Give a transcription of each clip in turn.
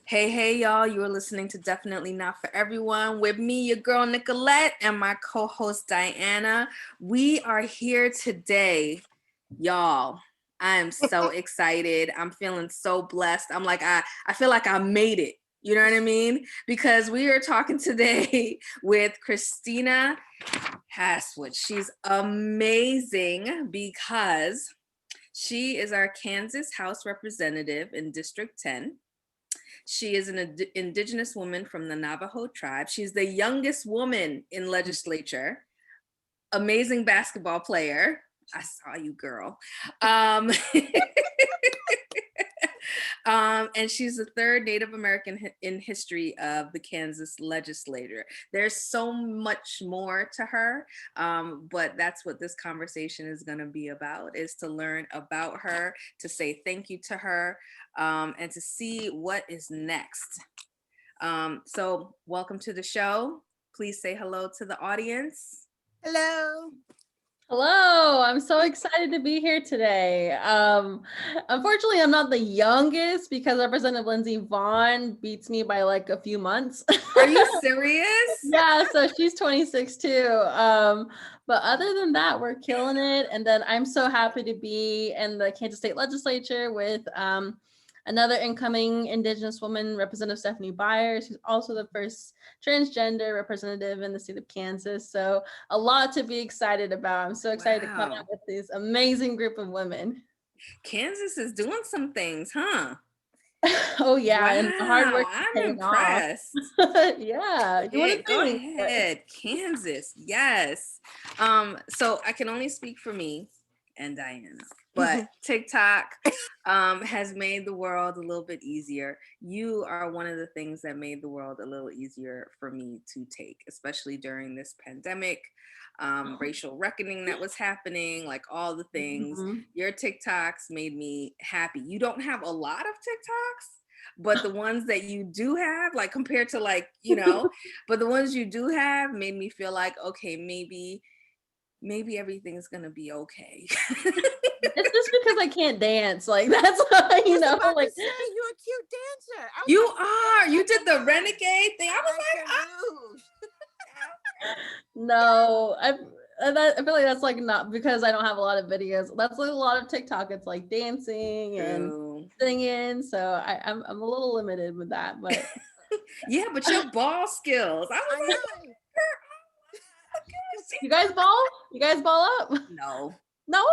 Hey, y'all. You are listening to Definitely Not For Everyone with me, your girl, Nicolette, and my co-host, Diana. We are here today, y'all. I am so excited. I'm feeling so blessed. I feel like I made it. You know what I mean? Because we are talking today with Christina Haswood. She's amazing because she is our Kansas House representative in District 10. She is an Indigenous woman from the Navajo tribe. She's the youngest woman in legislature. Amazing basketball player. I saw you, girl. Um, and she's the third Native American in history of the Kansas legislature. There's so much more to her, but that's what this conversation is going to be about, is to learn about her, to say thank you to her, and to see what is next. So welcome to the show. Please say hello to the audience. Hello. Hello, I'm so excited to be here today. Unfortunately, I'm not the youngest because Representative Lindsey Vaughn beats me by like a few months. Are you serious? Yeah, so she's 26 too. But other than that, we're killing it. And then I'm so happy to be in the Kansas State Legislature with another incoming Indigenous woman, Representative Stephanie Byers, who's also the first transgender representative in the state of Kansas. So a lot to be excited about. I'm so excited to come out with this amazing group of women. Kansas is doing some things, huh? Oh yeah, wow, and the hard work I'm paying impressed. Yeah, Go ahead, Kansas. Yes. So I can only speak for me and Diana, but TikTok has made the world a little bit easier. You are one of the things that made the world a little easier for me to take, especially during this pandemic, racial reckoning that was happening, like all the things. Your TikToks made me happy. You don't have a lot of TikToks, but the ones that you do have, like compared to like, but the ones you do have made me feel like, okay, maybe everything's gonna be okay. It's just because I can't dance. Like that's like Like you're a cute dancer. You are. You did the renegade thing. I was like, no, I feel like that's like not because I don't have a lot of videos. That's like a lot of TikTok. It's like dancing and singing. So I'm a little limited with that, but yeah, but your ball skills. I was like, you guys ball? You guys ball up? No. No?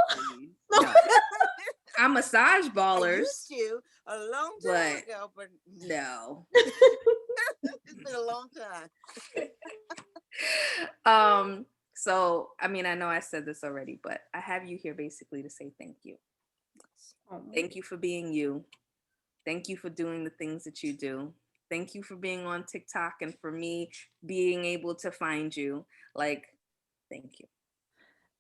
I massage ballers. I used to a long time ago, but no. It's been a long time. So I mean, I know I said this already, but I have you here basically to say thank you. Thank you for being you. Thank you for doing the things that you do. Thank you for being on TikTok and for me being able to find you. Like, thank you.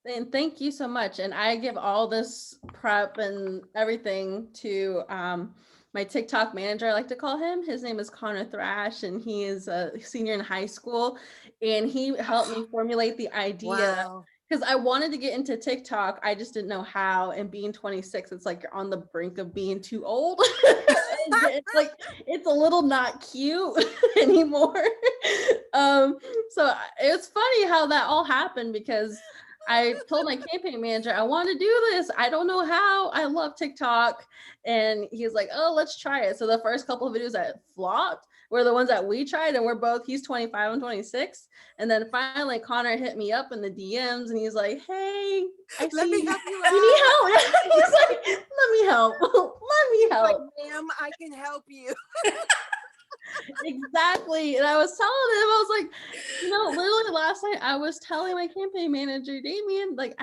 And thank you so much. And I give all this prep and everything to my TikTok manager, I like to call him. His name is Connor Thrash, and he is a senior in high school. And he helped me formulate the idea because I wanted to get into TikTok. I just didn't know how. And being 26, it's like you're on the brink of being too old. It's like it's a little not cute anymore. So it's funny how that all happened because I told my campaign manager, I want to do this. I don't know how. I love TikTok. And he's like, oh, let's try it. So the first couple of videos that flopped were the ones that we tried. And he's 25 and 26. And then finally Connor hit me up in the DMs and he's like, hey, let me help you out. You need help. He's like, let me help. Let me help. Like, ma'am, I can help you. Exactly. And I was telling him, I was like, literally last night I was telling my campaign manager, Damien, like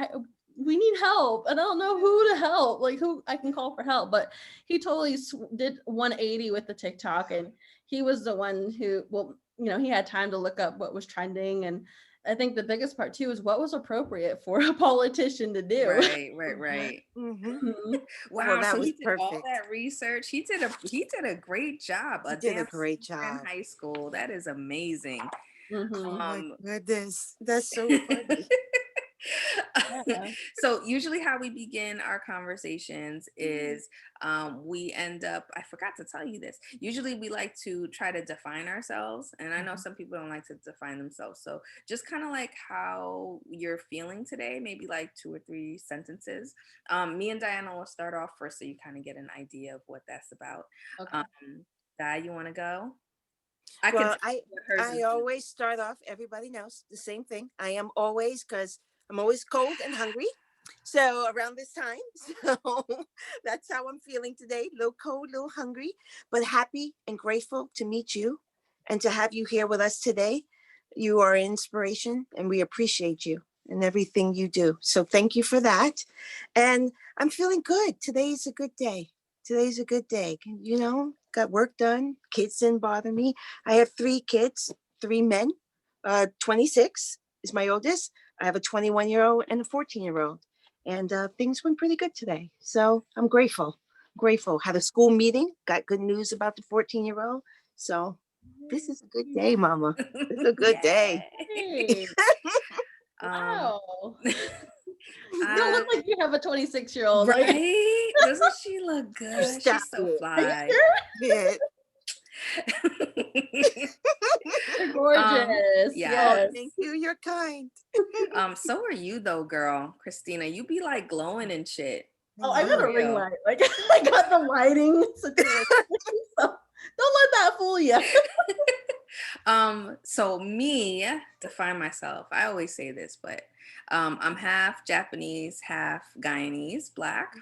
we need help. And I don't know who to help, like who I can call for help. But he totally did 180 with the TikTok. And he was the one who, he had time to look up what was trending. And I think the biggest part too is what was appropriate for a politician to do. Right. Wow, so he did perfect. All that research. He did a great job. He did a great job in high school. That is amazing. Oh my goodness, that's so funny. Yeah. So usually how we begin our conversations is we end up, I forgot to tell you this. Usually we like to try to define ourselves. And I know some people don't like to define themselves. So just kind of like how you're feeling today, maybe like 2 or 3 sentences. Me and Diana will start off first so you kind of get an idea of what that's about. Okay. Di, you want to go? I can Well, tell you what hers I is. always start off, everybody knows the same thing. I am always, because I'm always cold and hungry. So around this time, so that's how I'm feeling today. A little cold, a little hungry, but happy and grateful to meet you and to have you here with us today. You are an inspiration and we appreciate you and everything you do. So thank you for that. And I'm feeling good. Today's a good day. Today's a good day. Got work done. Kids didn't bother me. I have 3 kids, 3 men. 26 is my oldest. I have a 21-year-old and a 14-year-old. And things went pretty good today. So I'm grateful. Grateful. Had a school meeting. Got good news about the 14-year-old. So this is a good day, Mama. This is a good day. Hey, Um, wow. You don't look like you have a 26-year-old. Like, right? Doesn't she look good? Stop She's so it. are you fly. sure? Yeah. You're gorgeous. Yeah. Oh, Yes. thank you. You're kind. So are you though, girl. Christina, you be like glowing and shit. Oh, I got For a ring real. light. Like, I got the lighting situation. So don't let that fool you. So me, define myself. I always say this, but I'm half Japanese, half Guyanese, Black.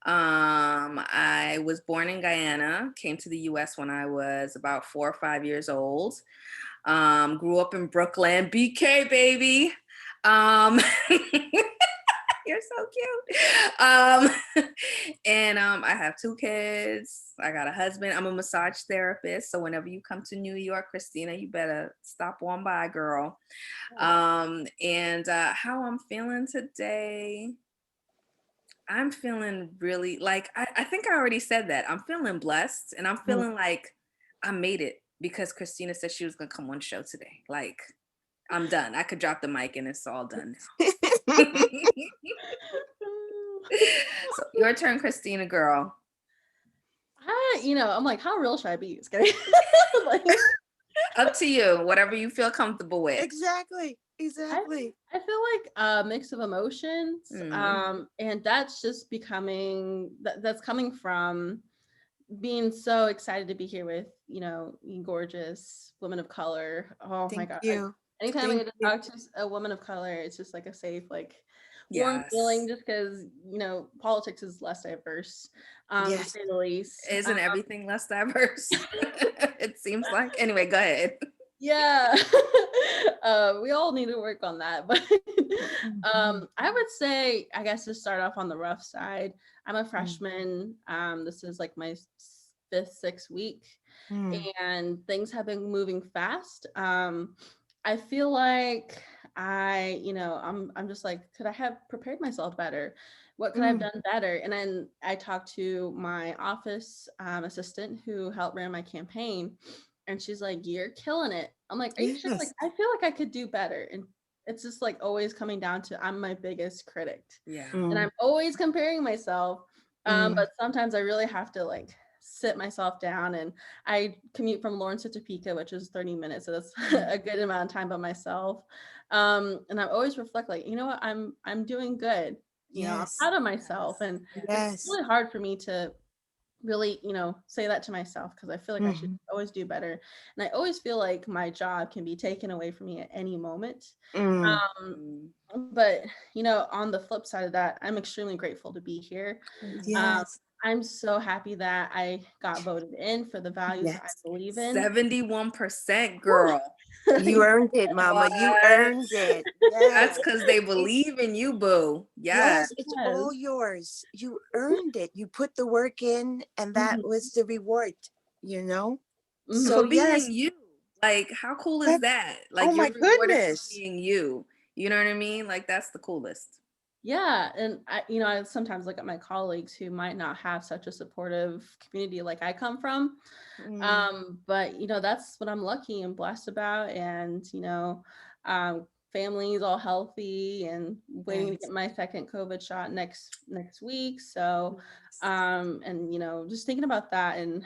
I was born in Guyana, came to the US when I was about 4 or 5 years old. Grew up in Brooklyn, BK baby. Um, You're so cute. And I have 2 kids. I got a husband. I'm a massage therapist. So whenever you come to New York, Christina, you better stop on by, girl. And how I'm feeling today. I'm feeling really like I think I already said that. I'm feeling blessed and I'm feeling like I made it because Christina said she was gonna come on the show today. Like I'm done. I could drop the mic and it's all done now. So your turn, Christina, girl. I'm like, how real should I be? It's kidding. Like, Up to you. Whatever you feel comfortable with. Exactly. Exactly. I feel like a mix of emotions, and that's just that's coming from being so excited to be here with you gorgeous women of color. Oh my Thank god! you. Anytime I Thank get to you. talk to a woman of color, it's just like a safe, like warm feeling. Just because politics is less diverse, to Yes. say the least. Isn't everything less diverse? It seems like. Anyway, go ahead. Yeah. We all need to work on that, but I would say, I guess, to start off on the rough side, I'm a freshman. This is like my 5th, 6th week, and things have been moving fast. I feel like I'm just like, could I have prepared myself better? What could I have done better? And then I talked to my office assistant who helped run my campaign, and she's like, "You're killing it." I'm like, "Are you sure?" Like, Yes. I feel like I could do better. And it's just like always coming down to I'm my biggest critic. Yeah. And I'm always comparing myself. But sometimes I really have to like sit myself down, and I commute from Lawrence to Topeka, which is 30 minutes. So that's a good amount of time by myself. And I always reflect like, you know what, I'm doing good. I'm Yes. proud of myself. And it's Yes. really hard for me to really say that to myself, because I feel like I should always do better, and I always feel like my job can be taken away from me at any moment. But on the flip side of that, I'm extremely grateful to be here. Yes. I'm so happy that I got voted in for the values I Yes. believe in. 71%, girl. You earned it, Mama. You earned it. Yes. That's because they believe in you, boo. Yes, Yes. it's all yours. You earned it. You put the work in, and that was the reward, So For yes, being you. Like, how cool is that's, that? Like, oh my you're rewarded for goodness. being you. You know what I mean? Like, that's the coolest. Yeah, and I sometimes look at my colleagues who might not have such a supportive community like I come from. But that's what I'm lucky and blessed about. And family's all healthy and waiting to Nice. get my second COVID shot next week. So and just thinking about that, and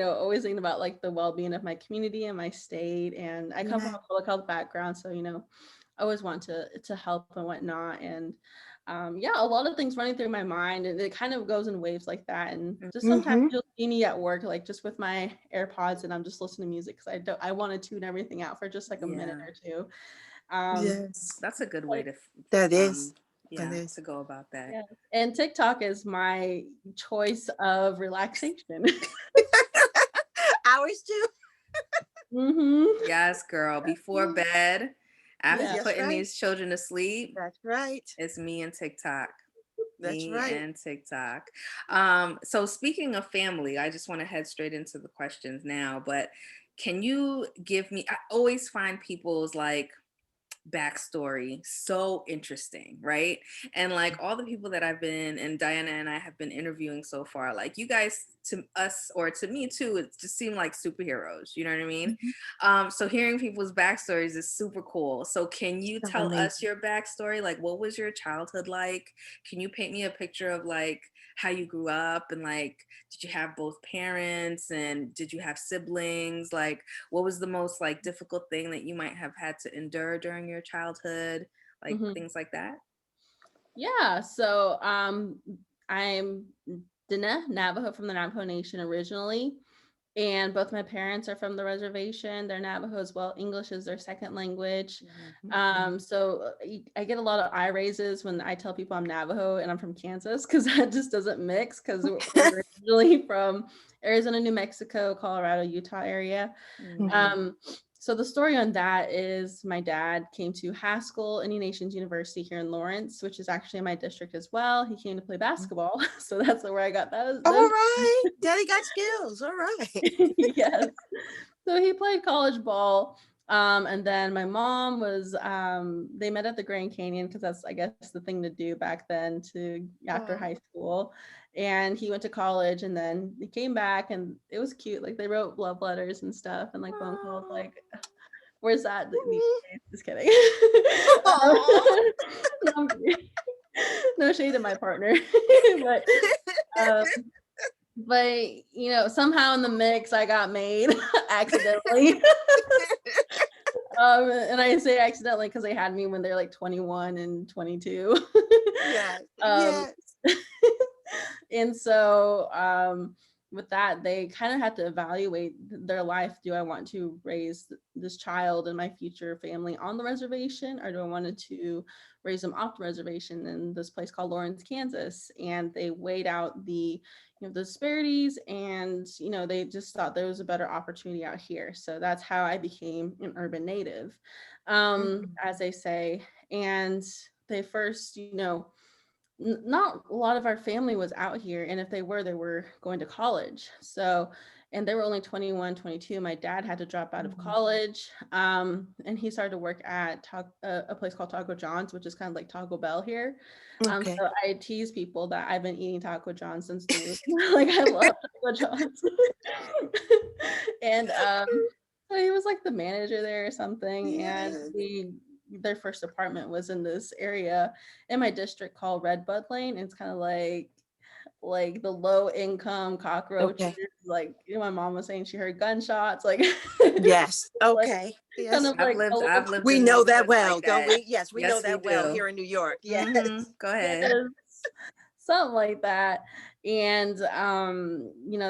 always thinking about like the well-being of my community and my state. And I come from Yeah. a public health background, so I always want to help and whatnot. And a lot of things running through my mind, and it kind of goes in waves like that. And just sometimes Mm-hmm. you'll see me at work, like just with my AirPods, and I'm just listening to music because I want to tune everything out for just like a minute Yeah. or two. Um, Yes. That's a good way to That is. um That yeah, is. to go about that. yeah. And TikTok is my choice of relaxation. Ours too. hmm Yes, girl. Before bed, after Yeah. That's putting right. these children to sleep, That's right. it's me and TikTok. That's Me right. and TikTok. So speaking of family, I just want to head straight into the questions now, but can you give me, I always find people's like backstory so interesting, right? And like all the people that I've been and Diana and I have been interviewing so far, like you guys to us or to me too, it just seemed like superheroes, you know what I mean? Mhm. So hearing people's backstories is super cool. So can you So tell us amazing. your backstory? Like what was your childhood like? Can you paint me a picture of like how you grew up, and like did you have both parents, and did you have siblings? Like what was the most like difficult thing that you might have had to endure during your childhood, like hmm things like that? Yeah. So I'm Dana Navajo, from the Navajo Nation originally. And both my parents are from the reservation. They're Navajo as well. English is their second language. I get a lot of eye raises when I tell people I'm Navajo and I'm from Kansas, because that just doesn't mix, because we're originally from Arizona, New Mexico, Colorado, Utah area. Mm. Um, so the story on that is my dad came to Haskell Indian Nations University here in Lawrence, which is actually in my district as well. He came to play basketball. So that's where I got All those. right. Daddy got skills. All right. Yes. So he played college ball. And then my mom was, they met at the Grand Canyon, because that's, I guess, the thing to do back then to after Wow. high school. And he went to college, and then he came back, and it was cute. Like they wrote love letters and stuff, and like phone calls. Oh. Like, where's that these days? Just kidding. Um, Aw. no, I'm kidding. No shade to my partner, but um, somehow in the mix I got made accidentally. And I say accidentally because they had me when they're like 21 and 22. Yes. um, Yes. and so with that, they kind of had to evaluate their life. Do I want to raise this child and my future family on the reservation, or do I want to raise them off the reservation in this place called Lawrence, Kansas? And they weighed out the the disparities, and they just thought there was a better opportunity out here. So that's how I became an urban native, as they say. And they first, not a lot of our family was out here, and if they were going to college. So, and they were only 21, 22. My dad had to drop out of college, and he started to work at a place called Taco John's, which is kind of like Taco Bell here. Okay. So I tease people that I've been eating Taco John's since the womb. Like I love Taco John's. And so he was like the manager there or something, and Yes. their first apartment was in this area in my district called Red Bud Lane. It's kind of like the low income cockroaches. Okay. Like my mom was saying she heard gunshots, like Yes. like Okay. kind Yes. of like a little. I've lived We in know that neighborhoods well, like don't that. we? Yes, we know Yes, we that well do. here in New York. Yes. Go ahead. Yes, something like that. And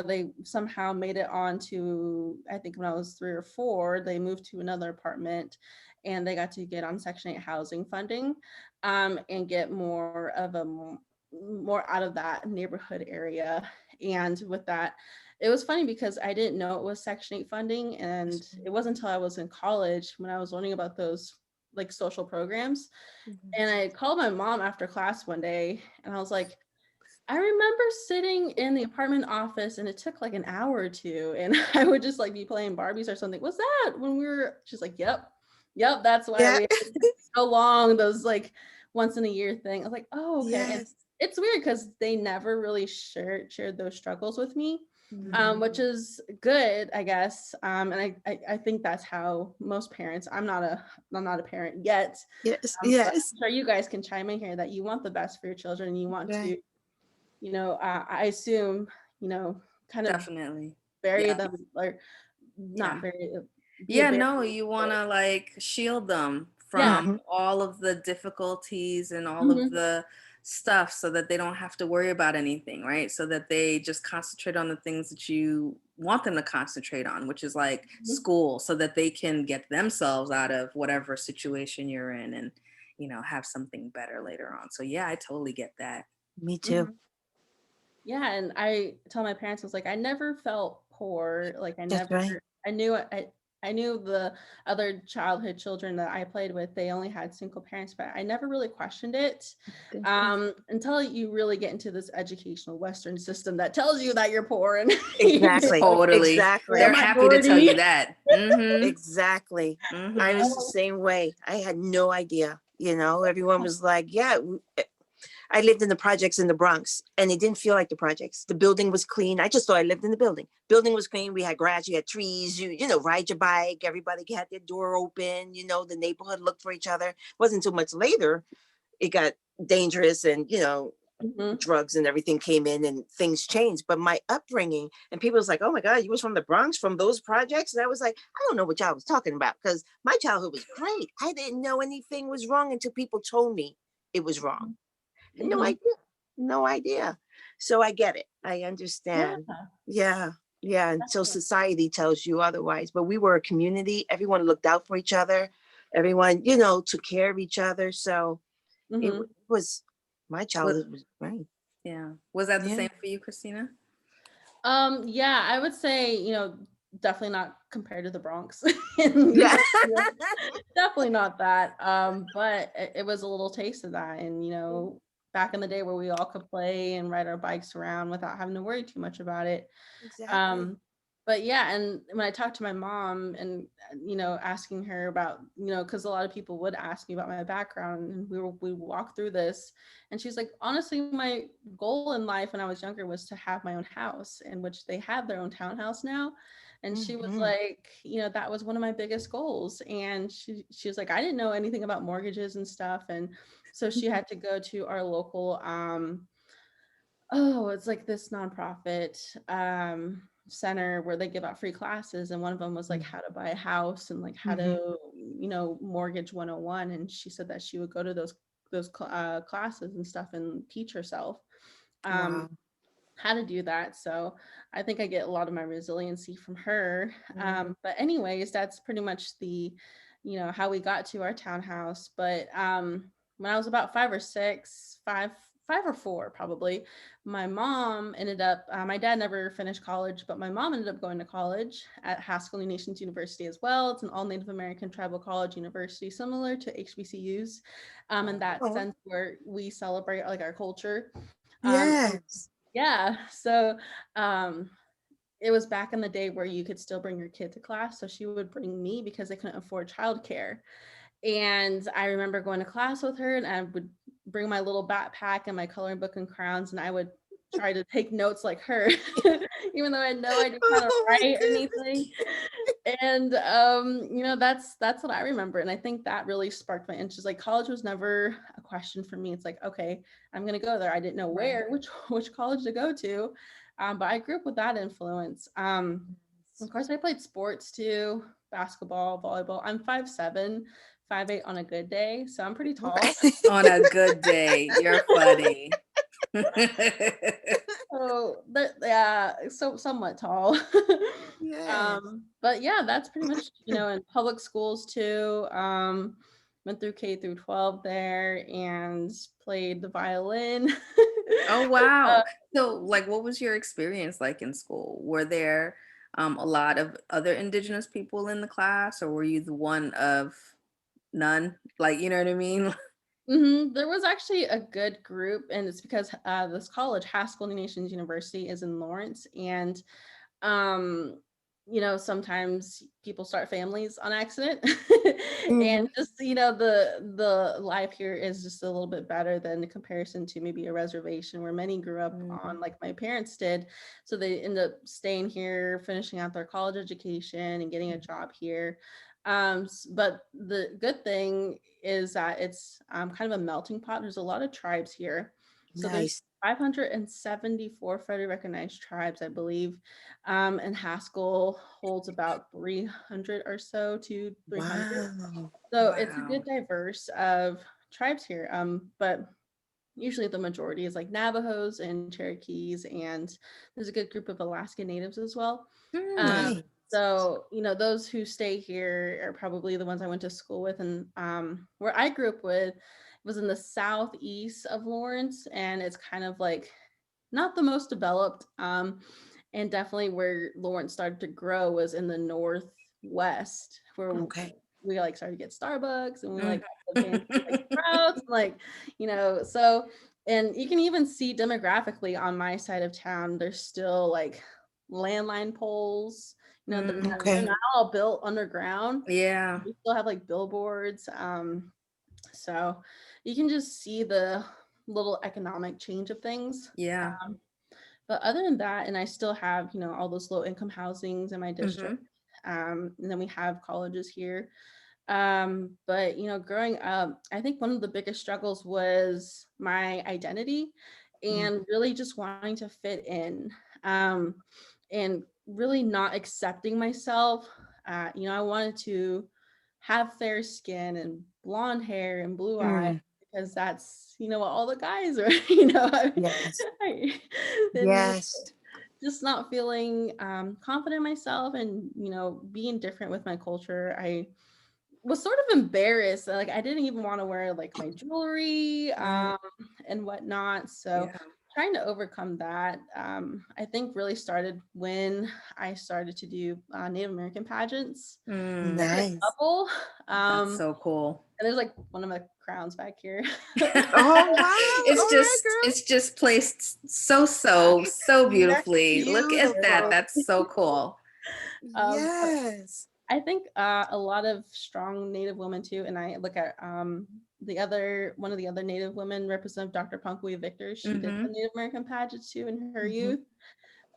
they somehow made it on to, I think when I was 3 or 4, they moved to another apartment, and they got to get on Section 8 housing funding, and get more out of that neighborhood area. And with that, it was funny because I didn't know it was Section 8 funding, and it wasn't until I was in college when I was learning about those like social programs. And I called my mom after class one day, and I was like, I remember sitting in the apartment office, and it took like an hour or two, and I would just like be playing Barbies or something. What's that? When we were, she's like, yep, that's why Yeah. we so long, those like once in a year thing. I was like, oh, okay. And Yes. it's weird because they never really shared those struggles with me. which is good, I guess. And I think that's how most parents. I'm not a parent yet. Yes, But yes. I'm sure you guys can chime in here that you want the best for your children and you want Right. to, I assume, kind of Definitely. bury Yeah. them or Yeah. not bury, be a Yeah, barrier. no, you want to like shield them Yeah. from all of the difficulties and all of Mhm. the stuff so that they don't have to worry about anything, right? So that they just concentrate on the things that you want them to concentrate on, which is like Mhm. school, so that they can get themselves out of whatever situation you're in and, have something better later on. So yeah, I totally get that. Me too. Mhm. Yeah, and I tell my parents, I was like, I never felt poor. Like That's right. I knew the other childhood children that I played with, they only had single parents, but I never really questioned it Good. until you really get into this educational Western system that tells you that you're poor and Exactly. Totally. you're a They're Exactly. happy to tell you minority. that. Mm-hmm. Exactly. I Mm-hmm. was the same way. I had no idea. Everyone was like, yeah, I lived in the projects in the Bronx and it didn't feel like the projects. The building was clean. I just thought I lived in the building. Building was clean. We had grass, you had trees, ride your bike. Everybody had their door open. The neighborhood looked for each other. It wasn't too much later. It got dangerous and, Mhm. drugs and everything came in and things changed. But my upbringing and people was like, oh my God, you was from the Bronx, from those projects? And I was like, I don't know what y'all was talking about because my childhood was great. I didn't know anything was wrong until people told me it was wrong. No Mhm. idea. No idea. So I get it. I Yeah, understand. Yeah. Yeah. Until definitely. society tells you otherwise. But we were a community. Everyone looked out for each other. Everyone, took care of each other. So it Mhm. was, my What, childhood was great. yeah. Was that the Yeah. same for you, Christina? Yeah, I would say, definitely not compared to the Bronx. Yeah. Definitely not that. But it was a little taste of that. And, back in the day where we all could play and ride our bikes around without having to worry too much about it. Exactly. Um, but yeah, and when I talked to my mom and asking her about, because a lot of people would ask me about my background, and we walked through this, and she's like, honestly, my goal in life when I was younger was to have my own house, in which they have their own townhouse now. And she was Mhm. like, that was one of my biggest goals. And she was like, I didn't know anything about mortgages and stuff. And so she had to go to our local it's like this nonprofit center where they give out free classes, and one of them was like how to buy a house and like how Mhm. to mortgage 101. And she said that she would go to those classes and stuff and teach herself um Wow. how to do that. So I think I get a lot of my resiliency from her. Mhm. But anyways, that's pretty much the how we got to our townhouse. But when I was about 5 or 4 probably, my mom ended up my dad never finished college, but my mom ended up going to college at Haskell Nations University as well. It's an all Native American tribal college university, similar to HBCUs, in that Oh, sense, where we celebrate like our culture. And yes. yeah, so um it was back in the day where you could still bring your kid to class. So she would bring me because they couldn't afford childcare. And I remember going to class with her, and I would bring my little backpack and my coloring book and crayons, and I would try to take notes like her, even though I had no idea how to Oh my write or anything. goodness. And that's what I remember. And I think that really sparked my interest. Like college was never a question for me. It's like, okay, I'm gonna go there. I didn't know Right. where, which college to go to. But I grew up with that influence. Of course, I played sports too, basketball, volleyball. I'm 5'7", 5'8" on a good day, so I'm pretty tall. On a good day. You're funny. So yeah, so somewhat tall. Yes. But yeah, that's pretty much, in public schools too. Went through K through 12 there and played the violin. Oh, Uh, wow. So, like, what was your experience like in school? Were there a lot of other Indigenous people in the class, or were you the one of none? Like, you know what I mean? There was actually a good group, and it's because this college, Haskell Nations University, is in Lawrence, and um you know, sometimes people start families on accident. And Mhm. just, you know, the life here is just a little bit better than in comparison to maybe a reservation where many grew up Mm. on, like my parents did. So they end up staying here, finishing out their college education and getting a job here. But the good thing is that it's kind of a melting pot. There's a lot of tribes here. So there's Nice. 574 federally recognized tribes, I believe, and Haskell holds about 300 or so to 300. Wow. So it's a Wow. good diverse of tribes here. But usually the majority is like Navajos and Cherokees, and there's a good group of Alaska Natives as well. Um, Nice. so, you know, those who stay here are probably the ones I went to school with. And where I grew up with was in the southeast of Lawrence, and it's kind of like not the most developed. And definitely where Lawrence started to grow was in the northwest, where Okay. we like started to get Starbucks and we Mm. like the fancy like sprouts, like, you know, so. And you can even see demographically on my side of town, there's still like landline poles. You know, they're Okay. not all built underground. Yeah. We still have like billboards. So you can just see the little economic change of things. Yeah. But other than that, and I still have, you know, all those low income housings in my district. Mm-hmm. And then we have colleges here. But you know, growing up, I think one of the biggest struggles was my identity Mm. and really just wanting to fit in. Um, and really not accepting myself. You know, I wanted to have fair skin and blonde hair and blue eyes Mm. because that's, you know, what all the guys are, you know. Yes. And Yes. just not feeling confident in myself and, you know, being different with my culture. I was sort of embarrassed. Like I didn't even want to wear like my jewelry Mm. and whatnot. So Yeah. trying to overcome that, I think really started when I started to do Native American pageants. Mm. I did a Nice. couple, That's um, so cool. and there's like one of my crowns back here. Oh wow. All right, girl. It's just placed so That's beautifully. Look at that. beautiful. That's so cool. But Yes. I think a lot of strong Native women too, and I look at the other one of the other Native women, Representative Dr. Punkwee Victor. She did the Mm-hmm. Native American pageant too in her Mhm. youth,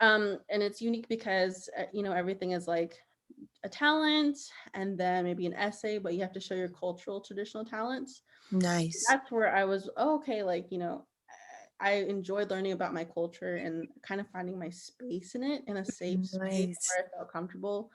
and it's unique because you know, everything is like a talent and then maybe an essay, but you have to show your cultural traditional talents. Nice. That's where I was, oh, okay, like, you know, I enjoyed learning about my culture and kind of finding my space in it, in a safe space Nice. where I felt comfortable.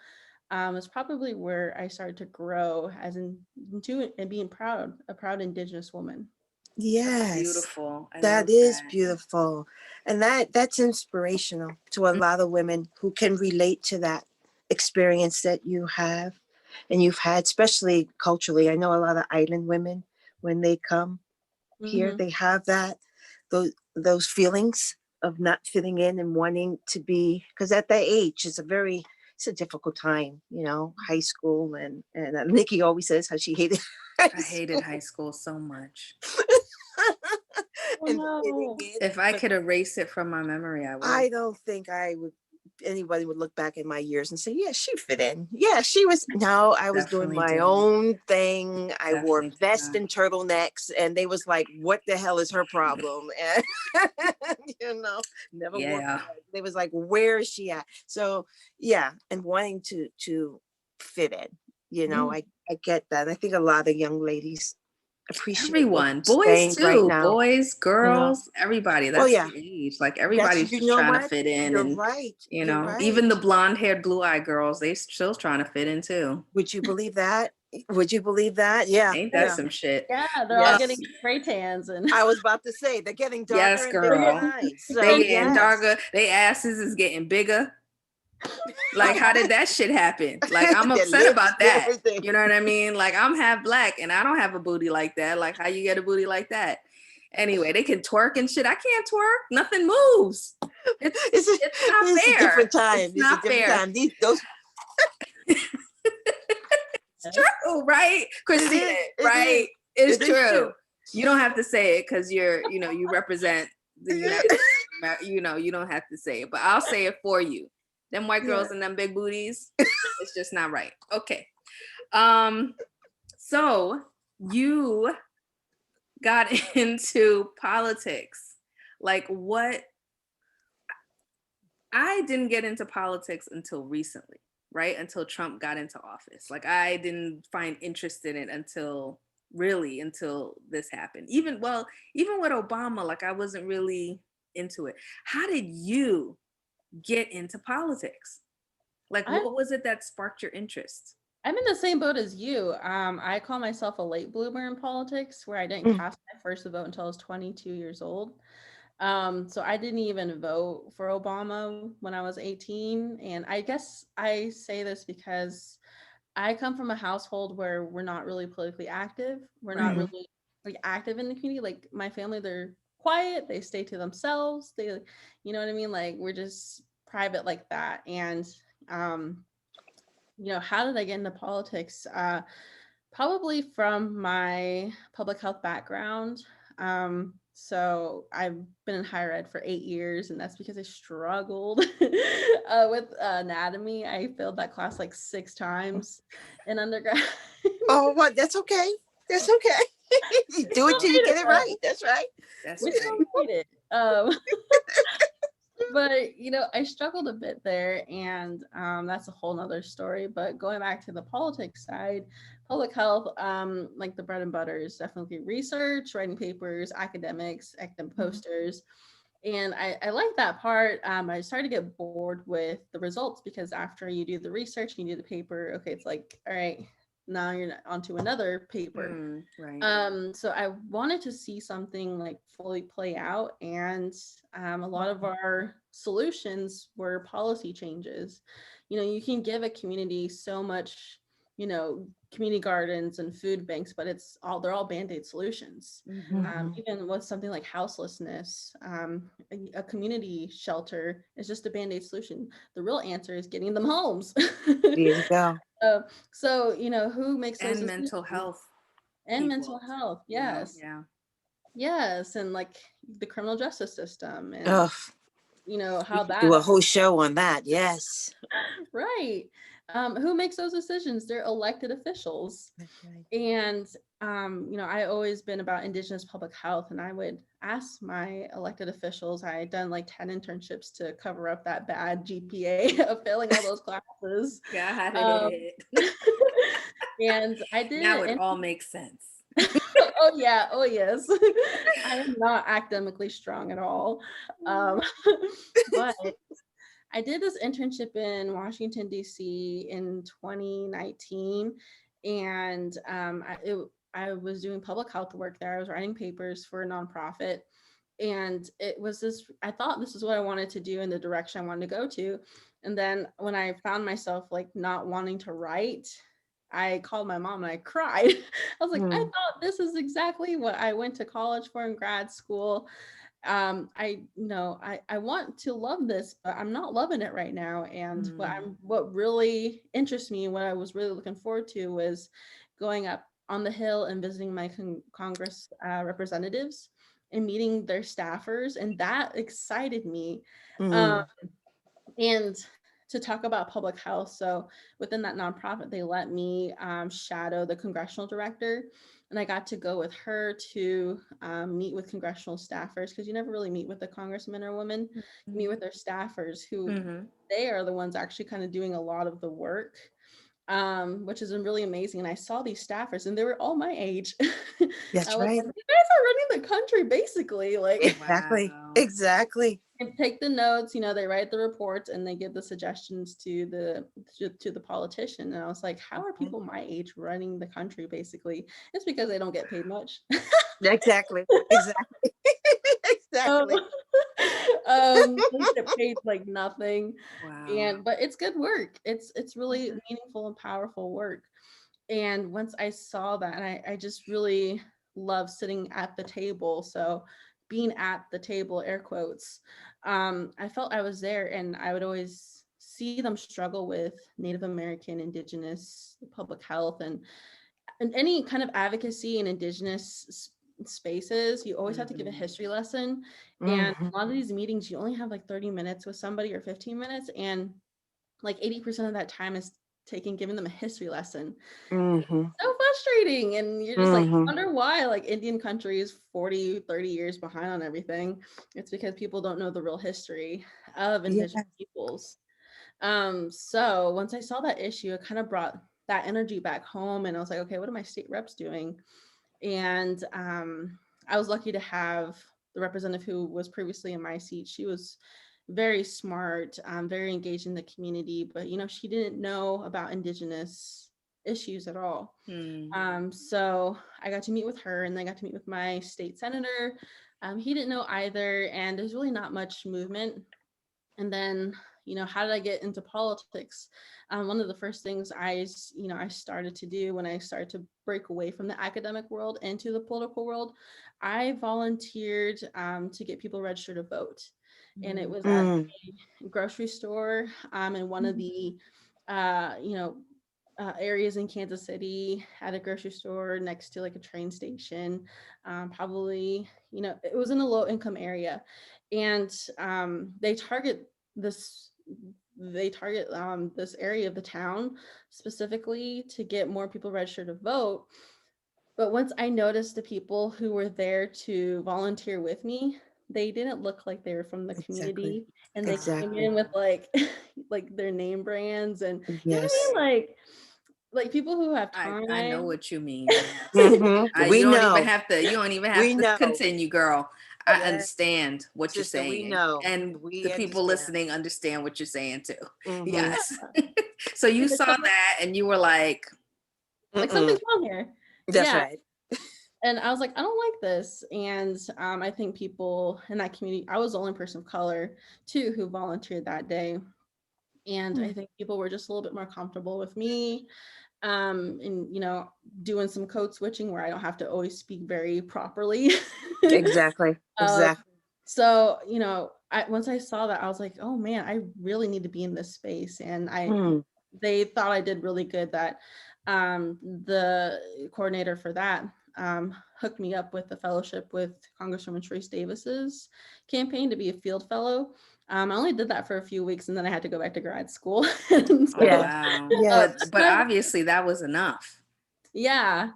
Is probably where I started to grow as into it and being proud, a proud Indigenous woman. Yes. Beautiful. I That love is that. beautiful. And that's inspirational to a lot of women who can relate to that experience that you have and you've had, especially culturally. I know a lot of island women, when they come here, Mm-hmm. they have those feelings of not fitting in and wanting to be, because at that age it's a difficult time, high school, and Nikki always says how she hated high I hated school. high school so much. Oh And fitting no. in. If I But could erase it from my memory, I would. I don't think anybody would look back at my years and say, yeah, she fit in. Yeah, she was. No, I was doing Definitely my didn't. own thing. I wore Definitely did vests not. and turtlenecks, and they was like, what the hell is her problem? And, never wore. Yeah. They was like, where is she at? So, yeah, and wanting to fit in. Mm. I get that. I think a lot of young ladies appreciate what Everyone, you're boys saying right too, now. boys, girls, everybody. Well, That's yeah, the age. Like that's, everybody's you just know trying to what? fit in, You're and right. You're even the right. blonde-haired, blue-eyed girls, they still trying to fit in too. Would you believe that? Would you believe that? Yeah, Ain't that yeah. some shit? Yeah, they're all getting Yes. spray tans and I was about to say they're getting darker Yes, and bigger we're in girl. getting eyes. They So getting extensions. yes. darker. They asses is getting bigger. Like, how did that shit happen? Like, I'm Their upset lips, about that. everything. You know what I mean? Like, I'm half black and I don't have a booty like that. Like, how you get a booty like that? Anyway, they can twerk and shit. I can't twerk. Nothing moves. It's a, It's not it's a fair. different time. It's It's a not different fair. time. Those It's true, right? it Christina, is. It is. right? It's It is true. true. You don't have to say it because you represent the United States. You don't have to say it, but I'll say it for you. Them white Yeah. girls and them big booties. It's just not right. Okay. So you got into politics. Like what? I didn't get into politics until recently, right? Until Trump got into office. Like I didn't find interest in it until this happened. Even with Obama, like I wasn't really into it. How did you get into politics? Like I'm what was it that sparked your interest? I'm in the same boat as you. I call myself a late bloomer in politics, where I didn't Mm. cast my first vote until I was 22 years old. So I didn't even vote for Obama when I was 18. And I guess I say this because I come from a household where we're not really politically active. We're not Mhm. really like active in the community. Like my family, they're quiet. They stay to themselves. They, you know what I mean? Like we're just private like that. And how did I get into politics? Probably from my public health background. So I've been in higher ed for 8 years, and that's because I struggled with anatomy. I failed that class like 6 times in undergrad. Oh, what? That's okay. That's okay. You do it till you get it Though. right. That's right. That's We right. still made it. But I struggled a bit there, and that's a whole nother story. But going back to the politics side, public health, like the bread and butter is definitely research, writing papers, academic posters. And I like that part. I started to get bored with the results, because after you do the research, you do the paper, okay, it's like, all right, now you're onto another paper. Right. So I wanted to see something like fully play out, and a lot of our solutions were policy changes. You can give a community so much, community gardens and food banks, but they're all band-aid solutions. Mhm. Even with something like houselessness, a community shelter is just a band-aid solution. The real answer is getting them homes. There you go. So, who makes those And decisions? mental health And mental people, health, you know? yes. Yeah. Yes, and like the criminal justice system, and Oh, we how could do a that whole show on that. Yes. right. Who makes those decisions? They're elected officials. That's right. And I always been about Indigenous public health, and I would ask my elected officials. I had done like 10 internships to cover up that bad GPA of failing all those classes. Got Um, it. and I did Now it an all makes sense. oh yeah, oh yes. I am not academically strong at all. Um, but I did this internship in Washington, D.C. in 2019, and I was doing public health work there. I was writing papers for a nonprofit, and it was this, I thought this is what I wanted to do and the direction I wanted to go to. And then when I found myself like not wanting to write, I called my mom and I cried. I was like, I Mm. thought this is exactly what I went to college for in grad school. I want to love this, but I'm not loving it right now. And what really interests me, what I was really looking forward to, was going up on the Hill and visiting my Congress representatives and meeting their staffers, and that excited me. Um, Mm. and to talk about public health, so within that nonprofit, they let me shadow the congressional director, and I got to go with her to meet with congressional staffers, because you never really meet with the congressman or woman. You meet with their staffers, who they are the ones actually kind of doing a lot of the work, which has been really amazing. And I saw these staffers, and they were all my age. That's I was right. like, you guys are running the country, basically. Like, Exactly. Wow. Exactly. and take the notes, they write the reports, and they give the suggestions to the politician. And I was like, how are people my age running the country? Basically, it's because they don't get paid much. Exactly. Exactly. um, Exactly. they get paid like nothing. Wow. But it's good work. It's really meaningful and powerful work. And once I saw that, and I just really love sitting at the table. So being at the table, air quotes, I felt I was there, and I would always see them struggle with Native American, Indigenous public health, and any kind of advocacy in Indigenous spaces. You always have to give a history lesson. And Mhm. a lot of these meetings, you only have like 30 minutes with somebody or 15 minutes. And like 80% of that time is taken giving them a history lesson. Mm-hmm. So frustrating. And you're just like, Mm-hmm. wonder why like Indian country is 40, 30 years behind on everything. It's because people don't know the real history of Yeah. Indigenous peoples. So once I saw that issue, it kind of brought that energy back home, and I was like, okay, what are my state reps doing? And I was lucky to have the representative who was previously in my seat. She was very smart, very engaged in the community, but she didn't know about Indigenous issues at all. So I got to meet with her, and then I got to meet with my state senator. He didn't know either, and there's really not much movement. And then, how did I get into politics? One of the first things I started to do when I started to break away from the academic world into the political world, I volunteered to get people registered to vote. And it was at a grocery store in one of the, areas in Kansas City, at a grocery store next to like a train station. Probably, it was in a low income area, and they target this area of the town specifically to get more people registered to vote. But once I noticed the people who were there to volunteer with me, they didn't look like they were from the community, and they came in with like like their name brands, and you know what Yes. I mean, like people who have time. I know what you mean. Mm-hmm. You don't know. even have to. You don't even have We to know. continue, girl. I Yes. understand what Sister, you're we saying, know. and We the people understand. listening understand what you're saying too. Mhm. Yes. So you saw that, and you were like something's wrong here. That's right. And I was like, I don't like this. And I think people in that community, I was the only person of color too who volunteered that day. And I think people were just a little bit more comfortable with me, and doing some code switching where I don't have to always speak very properly. Exactly. So once I saw that, I was like, oh man, I really need to be in this space. And they thought I did really good. That the coordinator for that hooked me up with a fellowship with Congresswoman Trace Davis's campaign to be a field fellow. I only did that for a few weeks, and then I had to go back to grad school. Oh, wow. But obviously that was enough. Yeah.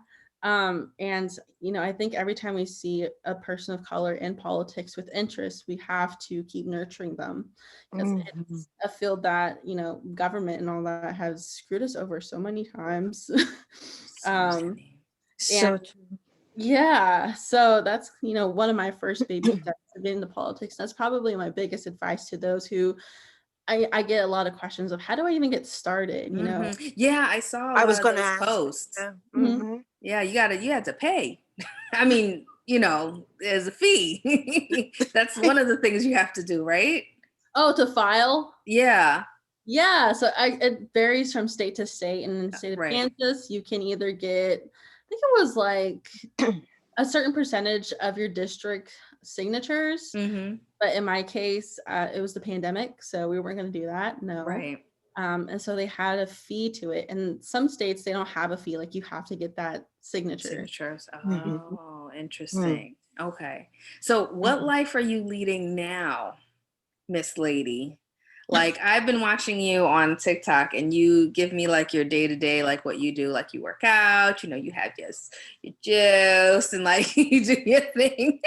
And I think every time we see a person of color in politics with interests, we have to keep nurturing them, because it's a field that government and all that has screwed us over so many times. So true. Yeah, so that's one of my first baby steps to get into politics. That's probably my biggest advice to those who I get a lot of questions of, how do I even get started? Yeah, I saw a I lot was of going to those ask. posts. Yeah. Yeah, you had to pay. I mean, there's a fee. That's one of the things you have to do, right? Oh, to file? Yeah. Yeah, so it varies from state to state. And in the state of Kansas, you can either get, I think it was like a certain percentage of your district signatures. But in my case, it was the pandemic, so we weren't going to do that. No. Right. And so they had a fee to it. And some states, they don't have a fee. Like, you have to get that signatures. Oh, interesting. Okay. So what life are you leading now, Miss Lady? Like, I've been watching you on TikTok, and you give me like your day-to-day, like what you do, like you work out, you have your juice, and like you do your thing.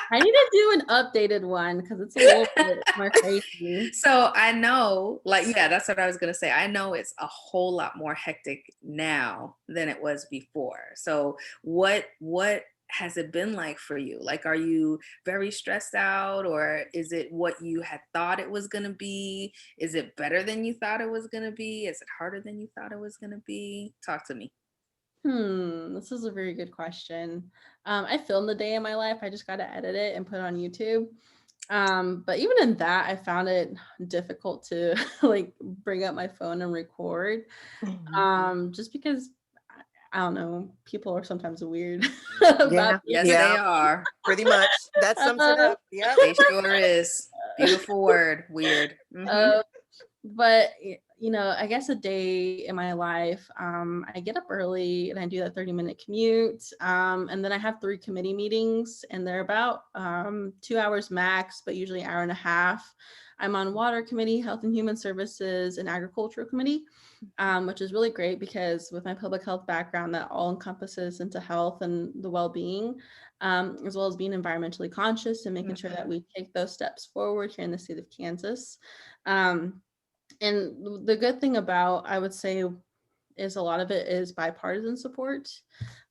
I need to do an updated one because it's a little bit more crazy. So I know, that's what I was going to say. I know it's a whole lot more hectic now than it was before. So what has it been like for you? Like, are you very stressed out, or is it what you had thought it was going to be? Is it better than you thought it was going to be? Is it harder than you thought it was going to be? Talk to me. This is a very good question. I filmed the day in my life. I just got to edit it and put it on YouTube. But even in that, I found it difficult to like bring up my phone and record. Just because, I don't know, people are sometimes weird. Yes, they are. Pretty much. That sums it up. Yeah, they sure is. Beautiful word. Weird. But I guess a day in my life, I get up early and I do that 30-minute commute, and then I have 3 committee meetings, and they're about 2 hours max, but usually an hour and a half. I'm on water committee, health and human services, and agricultural committee, which is really great because with my public health background, that all encompasses into health and the well-being, as well as being environmentally conscious and making sure that we take those steps forward here in the state of Kansas. And the good thing about, I would say, is a lot of it is bipartisan support.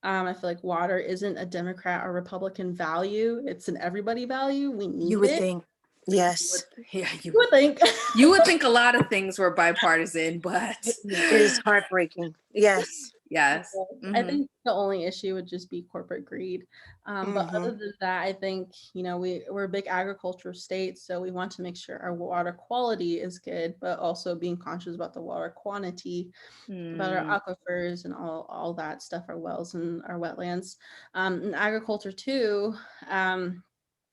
I feel like water isn't a Democrat or Republican value. It's an everybody value. We need You would it. think. Yes. Yeah, You would think. you would think a lot of things were bipartisan, but It is heartbreaking. Yes. yes. I think the only issue would just be corporate greed. But Mhm. other than that, I think, we're a big agricultural state, so we want to make sure our water quality is good, but also being conscious about the water quantity, about our aquifers and all that stuff, our wells and our wetlands. And agriculture too,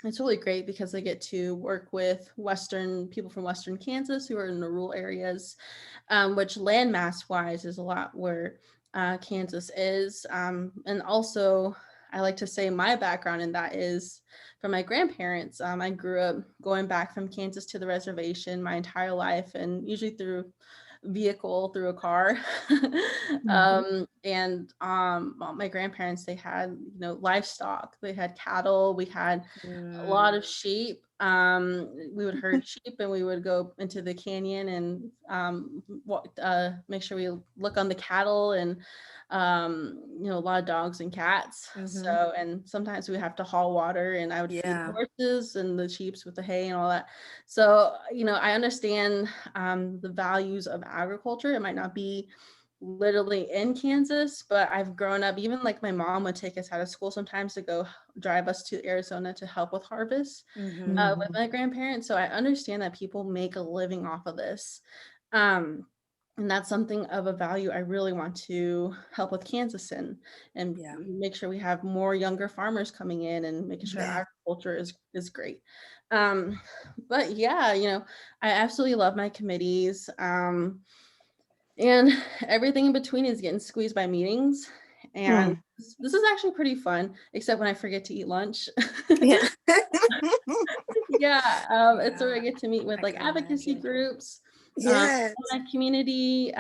it's really great because I get to work with people from Western Kansas who are in the rural areas, which landmass wise is a lot where Kansas is. And also, I like to say my background in that is from my grandparents. I grew up going back from Kansas to the reservation my entire life, and usually through a car. And my grandparents, they had livestock, they had cattle, we had a lot of sheep. We would herd sheep and we would go into the canyon and make sure we look on the cattle, and a lot of dogs and cats. So, and sometimes we have to haul water, and I would feed the horses and the sheeps with the hay and all that. So, I understand the values of agriculture. It might not be literally in Kansas, but I've grown up, even like my mom would take us out of school sometimes to go drive us to Arizona to help with harvest with my grandparents. So I understand that people make a living off of this. And that's something of a value I really want to help with Kansas in, and make sure we have more younger farmers coming in and making sure agriculture is great. But yeah, I absolutely love my committees. And everything in between is getting squeezed by meetings. And this is actually pretty fun, except when I forget to eat lunch. Yeah. It's where I get to meet with like advocacy groups, Yes. in my community,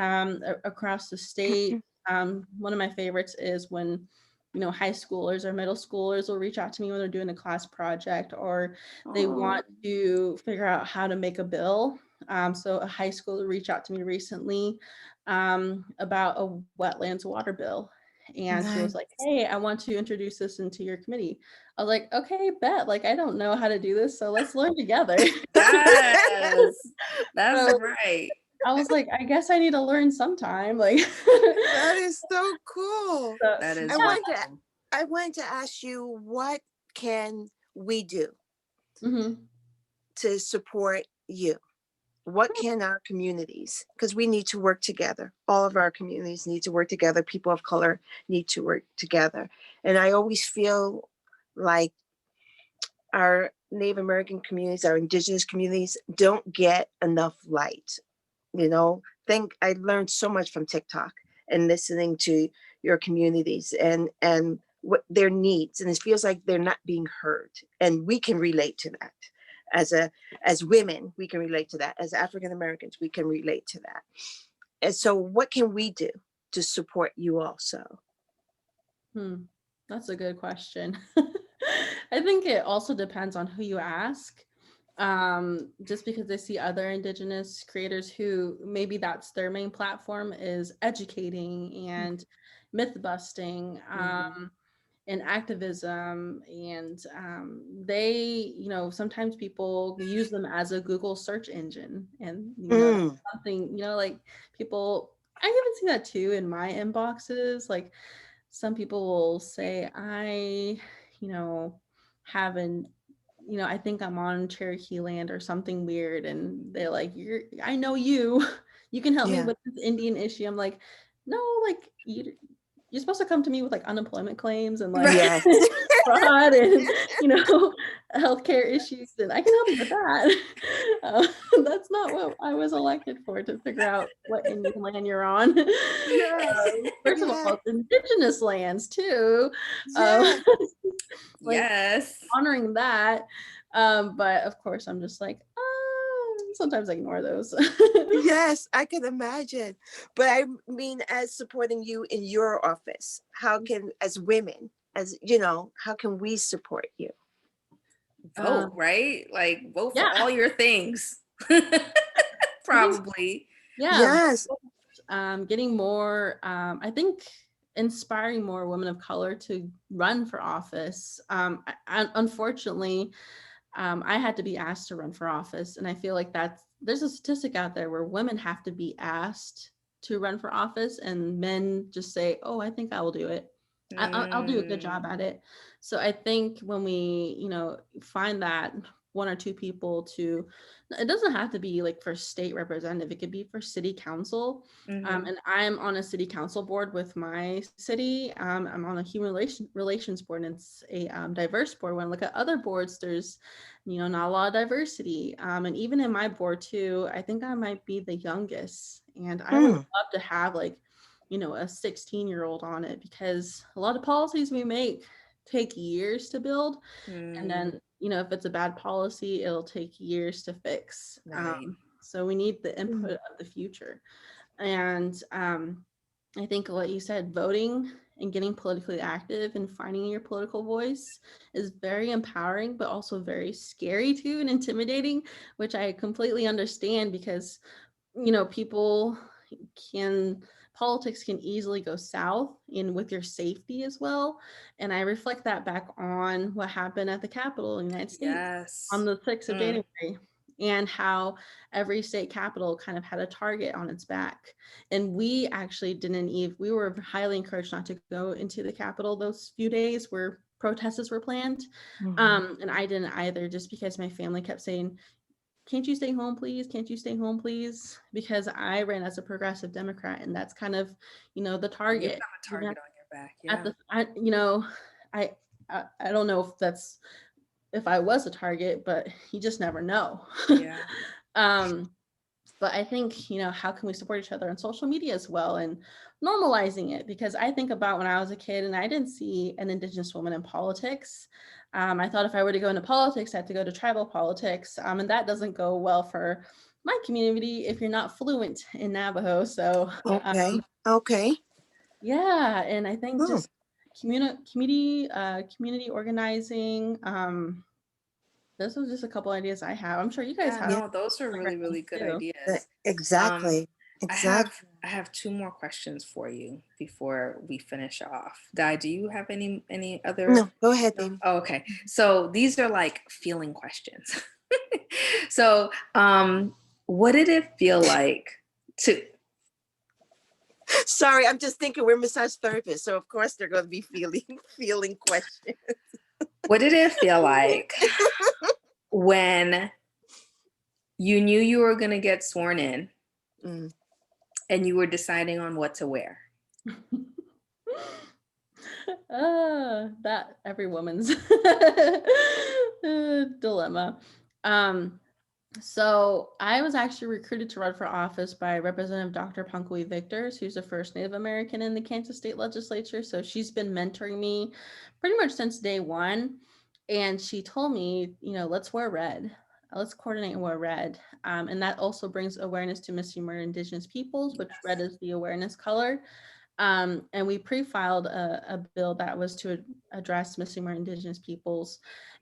across the state. One of my favorites is when high schoolers or middle schoolers will reach out to me when they're doing a class project, or they want to figure out how to make a bill. So a high schooler reached out to me recently about a wetlands water bill. And she was like, hey, I want to introduce this into your committee. I was like, okay, bet. Like, I don't know how to do this, so let's learn together. Yes, that's So, right. I was like, I guess I need to learn sometime. Like, That is so cool. That is I wanted to ask you, what can we do to support you? What can our communities, because we need to work together. All of our communities need to work together. People of color need to work together. And I always feel like our Native American communities, our Indigenous communities don't get enough light. I learned so much from TikTok and listening to your communities and what their needs. And it feels like they're not being heard. And we can relate to that. As women, we can relate to that. As African Americans, we can relate to that. And so what can we do to support you also? That's a good question. I think it also depends on who you ask. Just because I see other Indigenous creators who maybe that's their main platform is educating and myth busting. And activism, and they sometimes people use them as a Google search engine, and something like people, I even see that too in my inboxes. Like some people will say, I haven't I think I'm on Cherokee land or something weird, and they're like, I know you can help me with this Indian issue. I'm like, no, like you're supposed to come to me with like unemployment claims and like fraud and healthcare issues, and I can help you with that. That's not what I was elected for, to figure out what Indian land you're on. First of all, it's Indigenous lands too. Honoring that. But of course, I'm just like, sometimes I ignore those. Yes, I can imagine. But I mean, as supporting you in your office, how can, as women, as you know, how can we support you? Vote, right? Like vote for Yeah, all your things. I think, Probably. yeah, Yes. getting more, I think inspiring more women of color to run for office. Unfortunately, I had to be asked to run for office, and I feel like there's a statistic out there where women have to be asked to run for office, and men just say, "Oh, I think I will do it. I'll do a good job at it." So I think when we, find that one or two people to, it doesn't have to be like for state representative, it could be for city council. Mhm. And I'm on a city council board with my city. I'm on a human relations board, and it's a diverse board. When I look at other boards, there's, not a lot of diversity. And even in my board too, I think I might be the youngest. And I would Mm. love to have like, a 16-year-old on it, because a lot of policies we make take years to build. And Mm, then, if it's a bad policy, it'll take years to fix. right. So we need the input of the future. And I think what you said, voting and getting politically active and finding your political voice is very empowering, but also very scary too and intimidating, which I completely understand, because, people politics can easily go south in with your safety as well. And I reflect that back on what happened at the Capitol in the United States on Yes. the 6th of Mm. January, and how every state capital kind of had a target on its back. And we actually didn't even, we were highly encouraged not to go into the Capitol those few days where protests were planned. And I didn't either, just because my family kept saying, "Can't you stay home, please? Can't you stay home, please?" Because I ran as a progressive Democrat, and that's kind of, the You target. have a Even target on your back. at Yeah. the, I, I don't know if I was a target, but you just never know. Yeah. um, but I think, how can we support each other on social media as well, and normalizing it? Because I think about when I was a kid and I didn't see an Indigenous woman in politics. I thought if I were to go into politics, I had to go to tribal politics. And that doesn't go well for my community if you're not fluent in Navajo. So, Okay. Okay. yeah. And I think Oh, just community organizing. Those are just a couple ideas I have. I'm sure you guys Yeah, have yeah. no, those are similar really, really things good too. ideas. Um, Exactly. I Exactly. have I have two more questions for you before we finish off. Di, do you have any other? No, go ahead, No? baby. Oh, okay. So these are like feeling questions. So, what did it feel like to Sorry, I'm just thinking we're massage therapists, so of course they're going to be feeling questions. what did it feel like when you knew you were going to get sworn in Mm. and you were deciding on what to wear? That every woman's dilemma. So I was actually recruited to run for office by Representative Dr. Punkwe Victors, who's the first Native American in the Kansas State Legislature. So she's been mentoring me pretty much since day one. And she told me, let's wear red. Let's coordinate and wear red. And that also brings awareness to missing and Indigenous peoples, which red is the awareness color. And we pre-filed a bill that was to address missing and Indigenous peoples.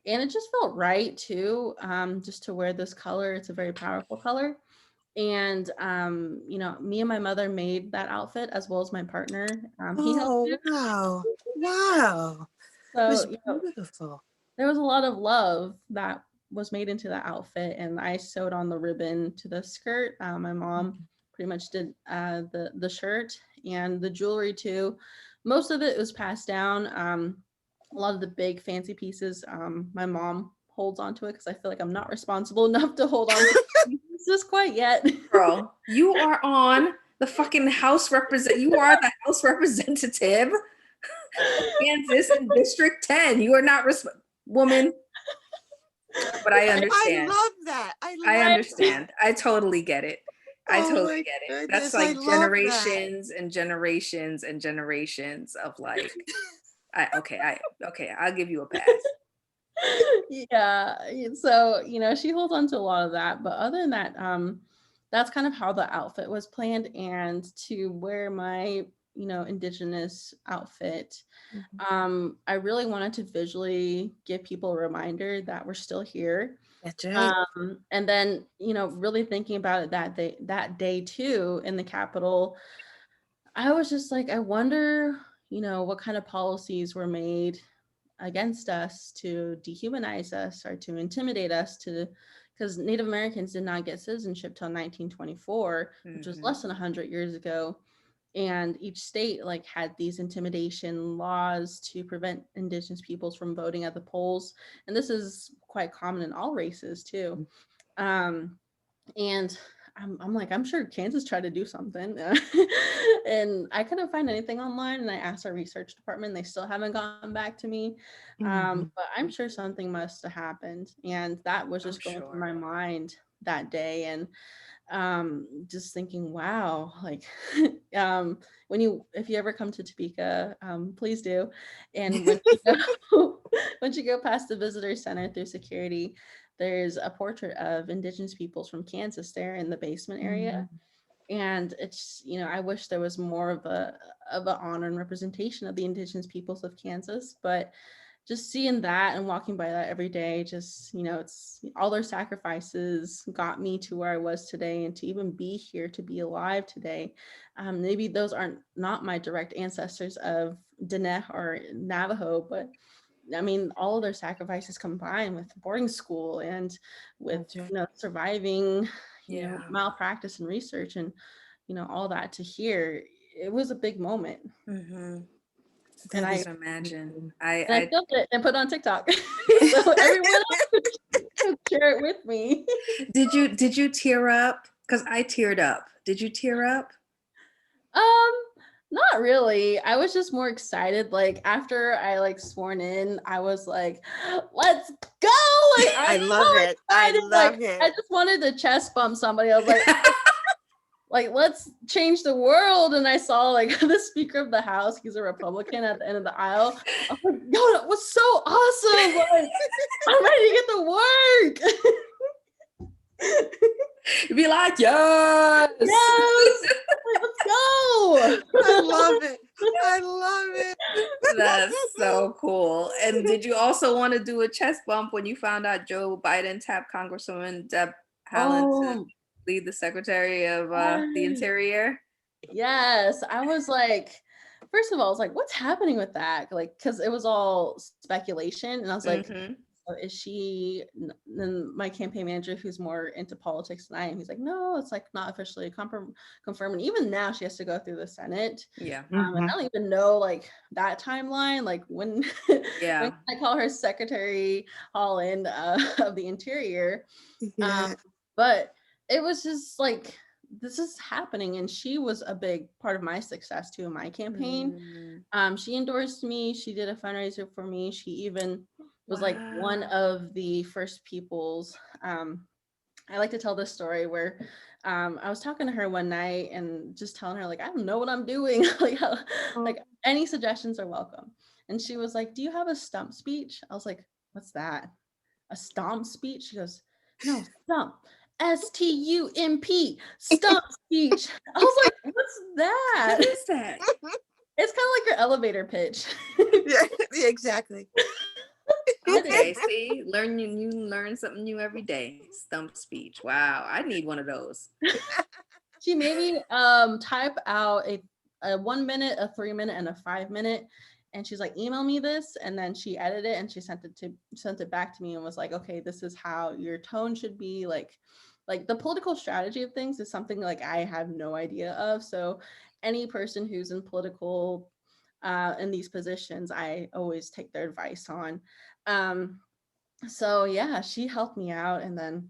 And it just felt right too, just to wear this color. It's a very powerful color. And, me and my mother made that outfit, as well as my partner. He helped Oh, do wow. it. Wow. It was So, beautiful. there was a lot of love that was made into that outfit, and I sewed on the ribbon to the skirt. My mom pretty much did the shirt and the jewelry too. Most of it was passed down. A lot of the big fancy pieces, my mom holds onto it, because I feel like I'm not responsible enough to hold on to pieces quite yet. Girl, you are on the fucking you are the House representative of Kansas in District 10. You are not woman, but I I understand. love that. I understand. I totally get it. I Oh totally my get it. That's goodness, I like love that. generations and generations and generations of like, okay, I'll give you a pass. Yeah. So, she holds on to a lot of that. But other than that, that's kind of how the outfit was planned. And to wear my, Indigenous outfit, I really wanted to visually give people a reminder that we're still here. That's right. And then, really thinking about it that day too in the Capitol, I was just like, I wonder, what kind of policies were made against us to dehumanize us or to intimidate us because Native Americans did not get citizenship till 1924, which was less than 100 years ago. And each state like had these intimidation laws to prevent Indigenous peoples from voting at the polls. And this is quite common in all races too. And I'm like, I'm sure Kansas tried to do something. And I couldn't find anything online. And I asked our research department, they still haven't gotten back to me. But I'm sure something must have happened. And that was just going through my mind that day. And just thinking, wow, like if you ever come to Topeka, please do. And once you go past the visitor center through security, there's a portrait of Indigenous peoples from Kansas there in the basement area. And it's, I wish there was more of an honor and representation of the Indigenous peoples of Kansas, but just seeing that and walking by that every day, just, it's all their sacrifices got me to where I was today, and to even be here, to be alive today. Maybe those aren't not my direct ancestors of Diné or Navajo, but I mean, all of their sacrifices combined with boarding school and with, surviving, malpractice and research and, all that to hear, it was a big moment. And I imagine. I filmed it and put it on TikTok, so everyone else could share it with me. Did you tear up? Because I teared up. Did you tear up? Not really. I was just more excited. Like after I sworn in, I was like, "Let's go!" Like I love it. I love it. I just wanted to chest bump somebody. I was like. Like, let's change the world. And I saw the Speaker of the House, he's a Republican, at the end of the aisle. I was like, yo, that was so awesome. Like, I'm ready to get to work. You'd be like, yes. Like, let's go. I love it. I love it. That's so cool. And did you also want to do a chest bump when you found out Joe Biden tapped Congresswoman Deb Haaland to lead the Secretary of the Interior? Yes, I was like, first of all, I was like, what's happening with that? Like, because it was all speculation, and I was like, is she? Then my campaign manager, who's more into politics than I am, he's like, no, it's not officially confirmed. And even now, she has to go through the Senate. Yeah. And I don't even know that timeline. Like when, when I call her Secretary Haaland of the Interior. But it was just like, this is happening. And she was a big part of my success too in my campaign. She endorsed me. She did a fundraiser for me. She even was one of the first peoples. I like to tell this story where I was talking to her one night and just telling her, I don't know what I'm doing. Any suggestions are welcome. And she was like, do you have a stump speech? I was like, what's that? A stomp speech? She goes, no, stump. STUMP, stump speech. I was like, what's that? What is that? It's kind of like your elevator pitch. Yeah, exactly. Okay, see, you learn something new every day. Stump speech. Wow, I need one of those. She made me type out a 1 minute, a 3 minute, and a 5 minute. And she's like, email me this. And then she edited it and she sent it back to me and was like, okay, this is how your tone should be. Like the political strategy of things is something I have no idea of. So any person who's in political in these positions, I always take their advice on. So yeah, she helped me out. And then,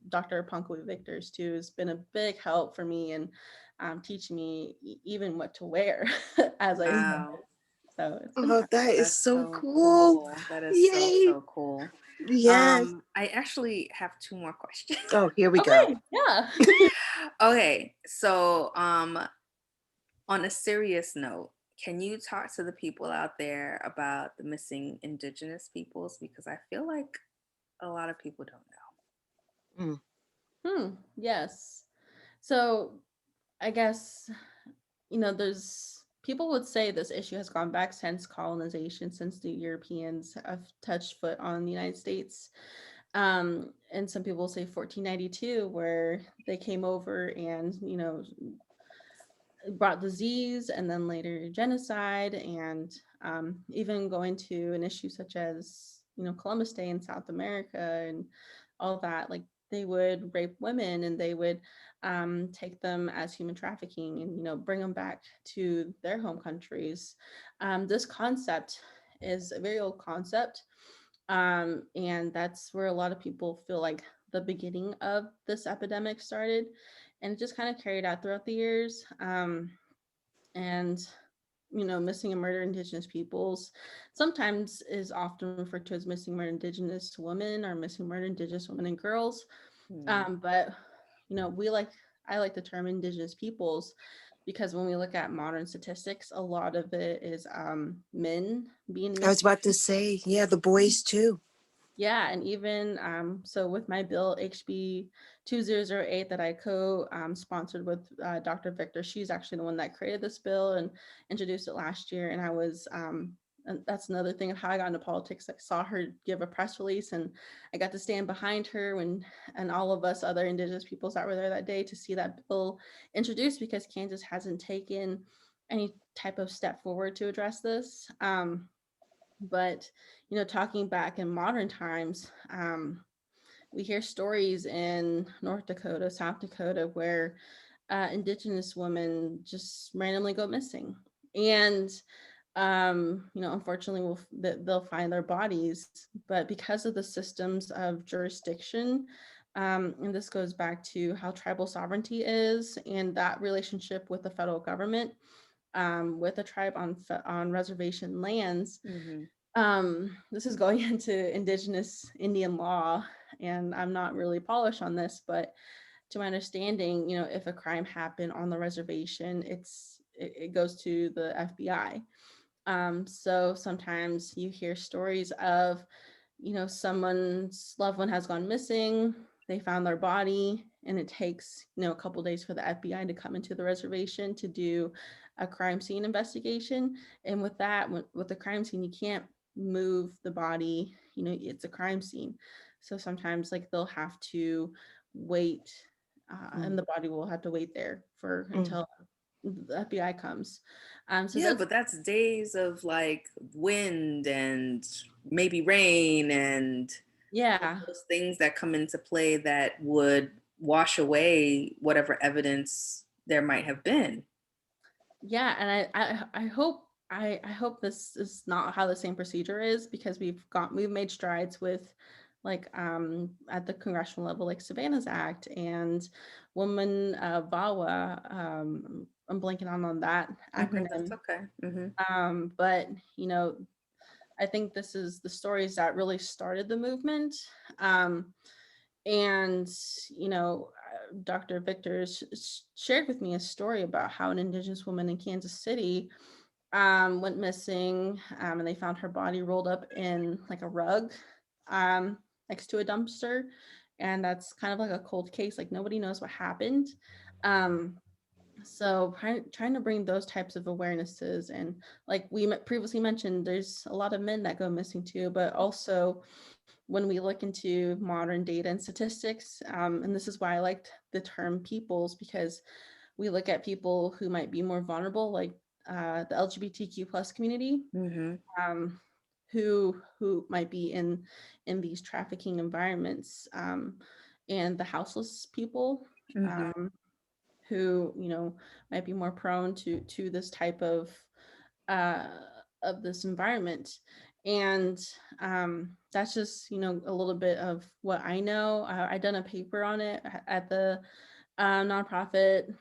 Dr. Punkwe Victors too has been a big help for me and teaching me even what to wear as I so that is so cool. That is so cool. Yes. I actually have 2 more questions. Oh, here we go. Yeah. Okay, so on a serious note, can you talk to the people out there about the missing Indigenous peoples? Because I feel like a lot of people don't know. Yes. So I guess, there's people would say this issue has gone back since colonization, since the Europeans have touched foot on the United States. And some people say 1492, where they came over and, brought disease and then later genocide, and even going to an issue such as, Columbus Day in South America and all that. Like, they would rape women and they would take them as human trafficking and, bring them back to their home countries. This concept is a very old concept. And that's where a lot of people feel like the beginning of this epidemic started, and it just kind of carried out throughout the years. And missing and murdered Indigenous peoples sometimes is often referred to as missing and murdered Indigenous women or missing and murdered Indigenous women and girls. But I like the term Indigenous peoples because when we look at modern statistics, a lot of it is men being I was missing. about to say, yeah, the boys too. Yeah, and even so with my bill HB 2008 that I co-sponsored with Dr. Victor, she's actually the one that created this bill and introduced it last year. And I was, and that's another thing of how I got into politics. I saw her give a press release, and I got to stand behind her and all of us other Indigenous peoples that were there that day to see that bill introduced, because Kansas hasn't taken any type of step forward to address this. But talking back in modern times, we hear stories in North Dakota, South Dakota, where Indigenous women just randomly go missing, and unfortunately, they'll find their bodies, but because of the systems of jurisdiction. And this goes back to how tribal sovereignty is and that relationship with the federal government, with a tribe on reservation lands. This is going into Indigenous Indian law, and I'm not really polished on this, but to my understanding, if a crime happened on the reservation, it goes to the FBI. So sometimes you hear stories of, someone's loved one has gone missing, they found their body, and it takes, a couple days for the FBI to come into the reservation to do a crime scene investigation. And with that, with the crime scene, you can't move the body, it's a crime scene. So sometimes like they'll have to wait, and the body will have to wait there for until the FBI comes. So Yeah, but that's days of like wind and maybe rain and yeah, those things that come into play that would wash away whatever evidence there might have been. yeah, and I hope this is not how the same procedure is, because we've made strides with like at the congressional level, like Savannah's Act and Woman VAWA. I'm blanking on that acronym. That's okay. But I think this is the stories that really started the movement. And Dr. Victor shared with me a story about how an Indigenous woman in Kansas City went missing, and they found her body rolled up in like a rug next to a dumpster, and that's kind of like a cold case, like nobody knows what happened. So trying to bring those types of awarenesses, and like we previously mentioned, there's a lot of men that go missing too, but also when we look into modern data and statistics, and this is why I liked the term peoples, because we look at people who might be more vulnerable, like the LGBTQ plus community, who might be in these trafficking environments, and the houseless people, who might be more prone to this type uh, of this environment. And that's just a little bit of what I know. I done a paper on it at the nonprofit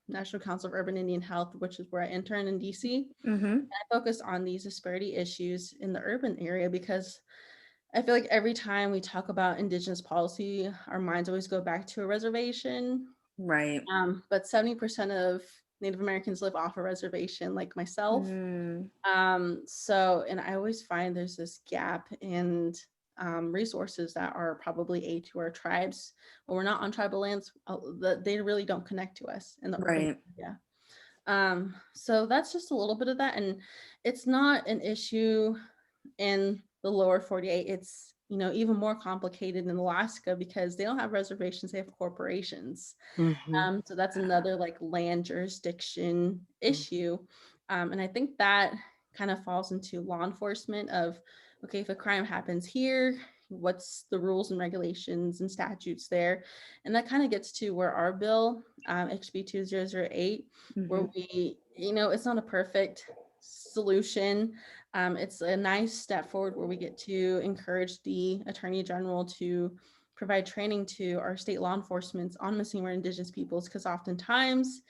National Council of Urban Indian Health, which is where I intern in DC. I focus on these disparity issues in the urban area, because I feel like every time we talk about Indigenous policy, our minds always go back to a reservation. Right. But 70% of Native Americans live off a reservation like myself. Mm, So, and I always find there's this gap in resources that are probably aid to our tribes. When we're not on tribal lands, they really don't connect to us in the urban right. area. So that's just a little bit of that. And it's not an issue in the lower 48. It's, even more complicated in Alaska because they don't have reservations, they have corporations. Mhm. So that's another like land jurisdiction issue. And I think that kind of falls into law enforcement of, okay, if a crime happens here, what's the rules and regulations and statutes there? And that kind of gets to where our bill, HB 2008, where Mhm. we, it's not a perfect solution. It's a nice step forward where we get to encourage the Attorney General to provide training to our state law enforcement on missing or Indigenous peoples, because oftentimes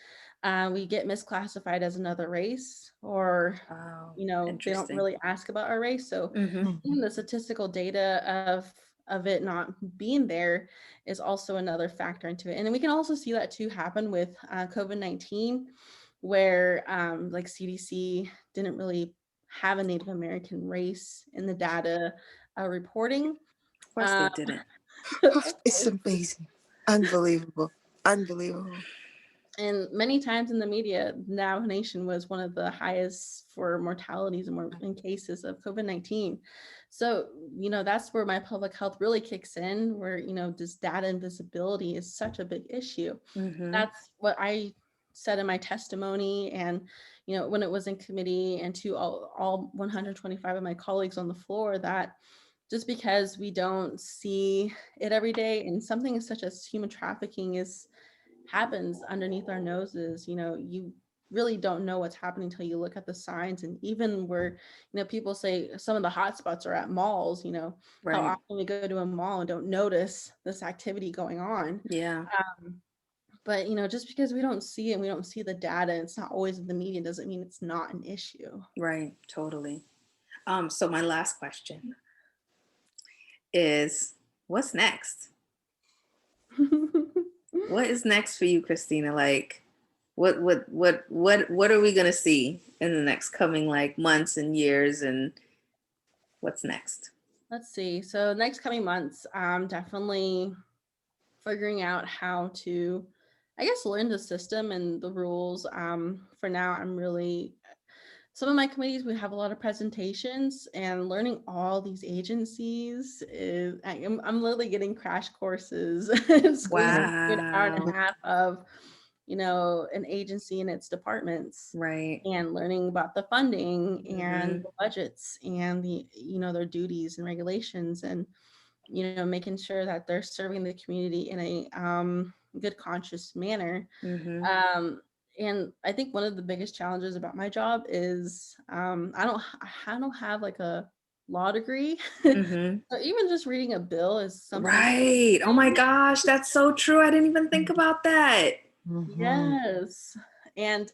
we get misclassified as another race, or Wow. they don't Interesting. really ask about our race. So Mm-hmm. even the statistical data of it not being there is also another factor into it. And then we can also see that too happen with COVID-19, where like CDC didn't really have a Native American race in the data reporting. Of course they didn't. It's amazing. Unbelievable. Unbelievable. And many times in the media, Navajo Nation was one of the highest for mortalities and in cases of COVID-19. So, that's where my public health really kicks in, where, this data and visibility is such a big issue. Mm-hmm. That's what I said in my testimony. And, when it was in committee, and to all 125 of my colleagues on the floor, that just because we don't see it every day, and something such as human trafficking happens underneath our noses, you really don't know what's happening until you look at the signs. And even where, people say some of the hot spots are at malls, how Right. often we go to a mall and don't notice this activity going on. Yeah. But, just because we don't see it and we don't see the data, and it's not always in the media, doesn't mean it's not an issue. Right. Totally. So my last question is, what's next? What is next for you, Christina? Like, what are we gonna see in the next coming like months and years, and what's next? Let's see. So next coming months, definitely figuring out how to, I guess, learn the system and the rules. For now, some of my committees, we have a lot of presentations, and learning all these agencies is, I'm literally getting crash courses, squeezing an hour and a Wow. half of, an agency and its departments, Right. and learning about the funding and Mm-hmm. the budgets and the, their duties and regulations, and, making sure that they're serving the community in a good, conscious manner. Mm-hmm. And I think one of the biggest challenges about my job is I don't have like a law degree. Mm-hmm. So even just reading a bill is something. Right. Oh my gosh, that's so true. I didn't even think about that. Mhm. Yes. And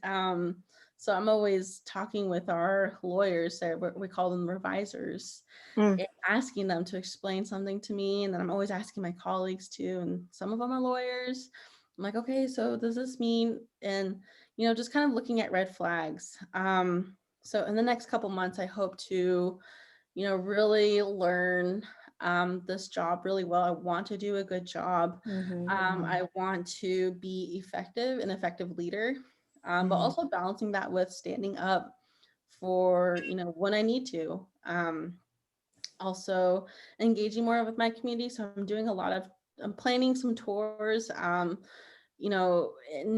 so I'm always talking with our lawyers, we call them revisors, Mm. and asking them to explain something to me. And then I'm always asking my colleagues too. And some of them are lawyers. I'm like, okay, so does this mean? And, just kind of looking at red flags. So in the next couple months, I hope to, really learn this job really well. I want to do a good job. Mm-hmm. I want to be an effective leader, but also balancing that with standing up for, when I need to. Also engaging more with my community. So I'm planning some tours, and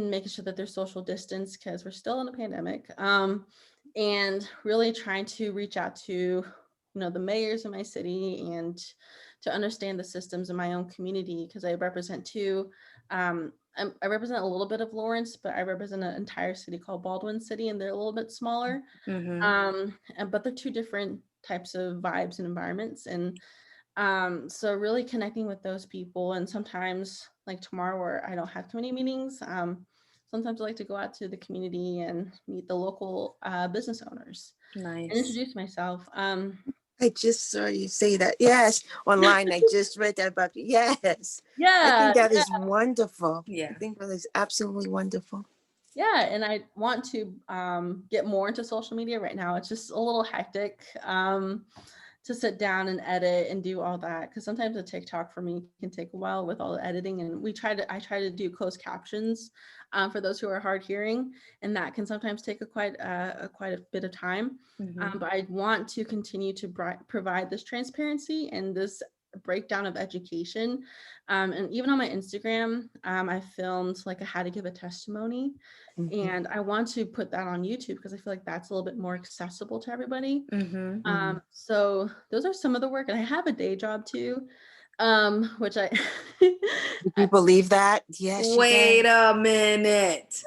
making sure that there's social distance because we're still in a pandemic. And really trying to reach out to, the mayors in my city, and to understand the systems in my own community, because I represent I represent a little bit of Lawrence, but I represent an entire city called Baldwin City, and they're a little bit smaller. Mm-hmm. But they're two different types of vibes and environments. And so really connecting with those people. And sometimes, like tomorrow, where I don't have committee meetings, sometimes I like to go out to the community and meet the local business owners and Nice. introduce myself. I just saw you say that. Yes, online. I just read that about you. Yes. I Yeah, think that is wonderful. Yeah. I think that is absolutely wonderful. Yeah, and I want to get more into social media right now. It's just a little hectic to sit down and edit and do all that, because sometimes a TikTok for me can take a while with all the editing. And I try to do closed captions for those who are hard hearing, and that can sometimes take quite a bit of time. Mhm. But I want to continue to provide this transparency and this breakdown of education. And even on my Instagram, I filmed like a how to give a testimony, Mhm. and I want to put that on YouTube because I feel like that's a little bit more accessible to everybody. Mhm. Mhm. So those are some of the work, and I have a day job too, which I Would you believe that? Yes, you Wait did. a minute.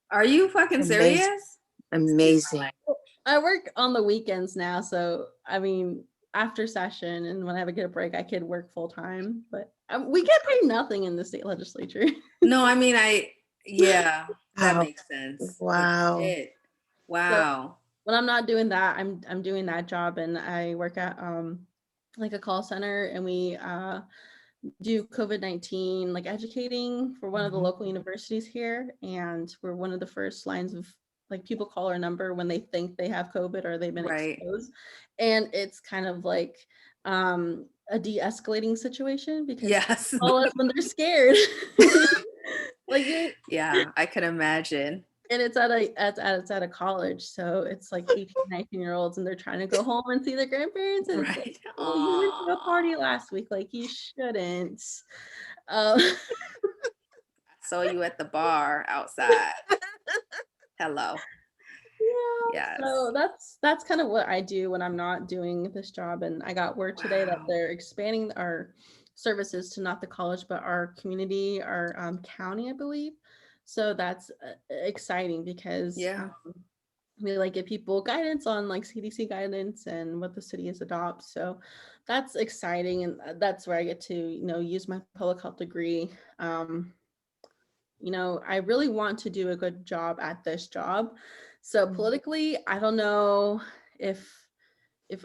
Are you fucking Amazing. serious? Excuse my Amazing. language. I work on the weekends now. So I mean, after session and when I would get a break, I could work full time. But we get paid nothing in the state legislature. No, I mean, yeah, that Wow. makes sense. But Wow. shit. So Wow. when I'm not doing that, I'm doing that job, and I work at like a call center, and we do COVID-19 like educating for one of the Mhm. local universities here, and we're one of the first lines of like people call our number when they think they have COVID or they've been Right. exposed, and it's kind of like a de-escalating situation because people Yes. call us when they're scared. Like you're Yeah, I can imagine. and it's at a college, so it's like 18, 19-year-olds, and they're trying to go home and see their grandparents, and it's like, Right. "Oh, you went to a party Aw. last week, like, you shouldn't." Um, I saw you at the bar outside. Hello. yeah, Yes. so that's kind of what I do when I'm not doing this job, and I got word today that Wow. they're expanding our services to not the college, but our community, our, county, I believe. So that's, exciting because, Yeah. we like give people guidance on like CDC guidance and what the city is adopts. So that's exciting, and that's where I get to use my public health degree. Um, I really want to do a good job at this job. So Mhm. politically, I don't know if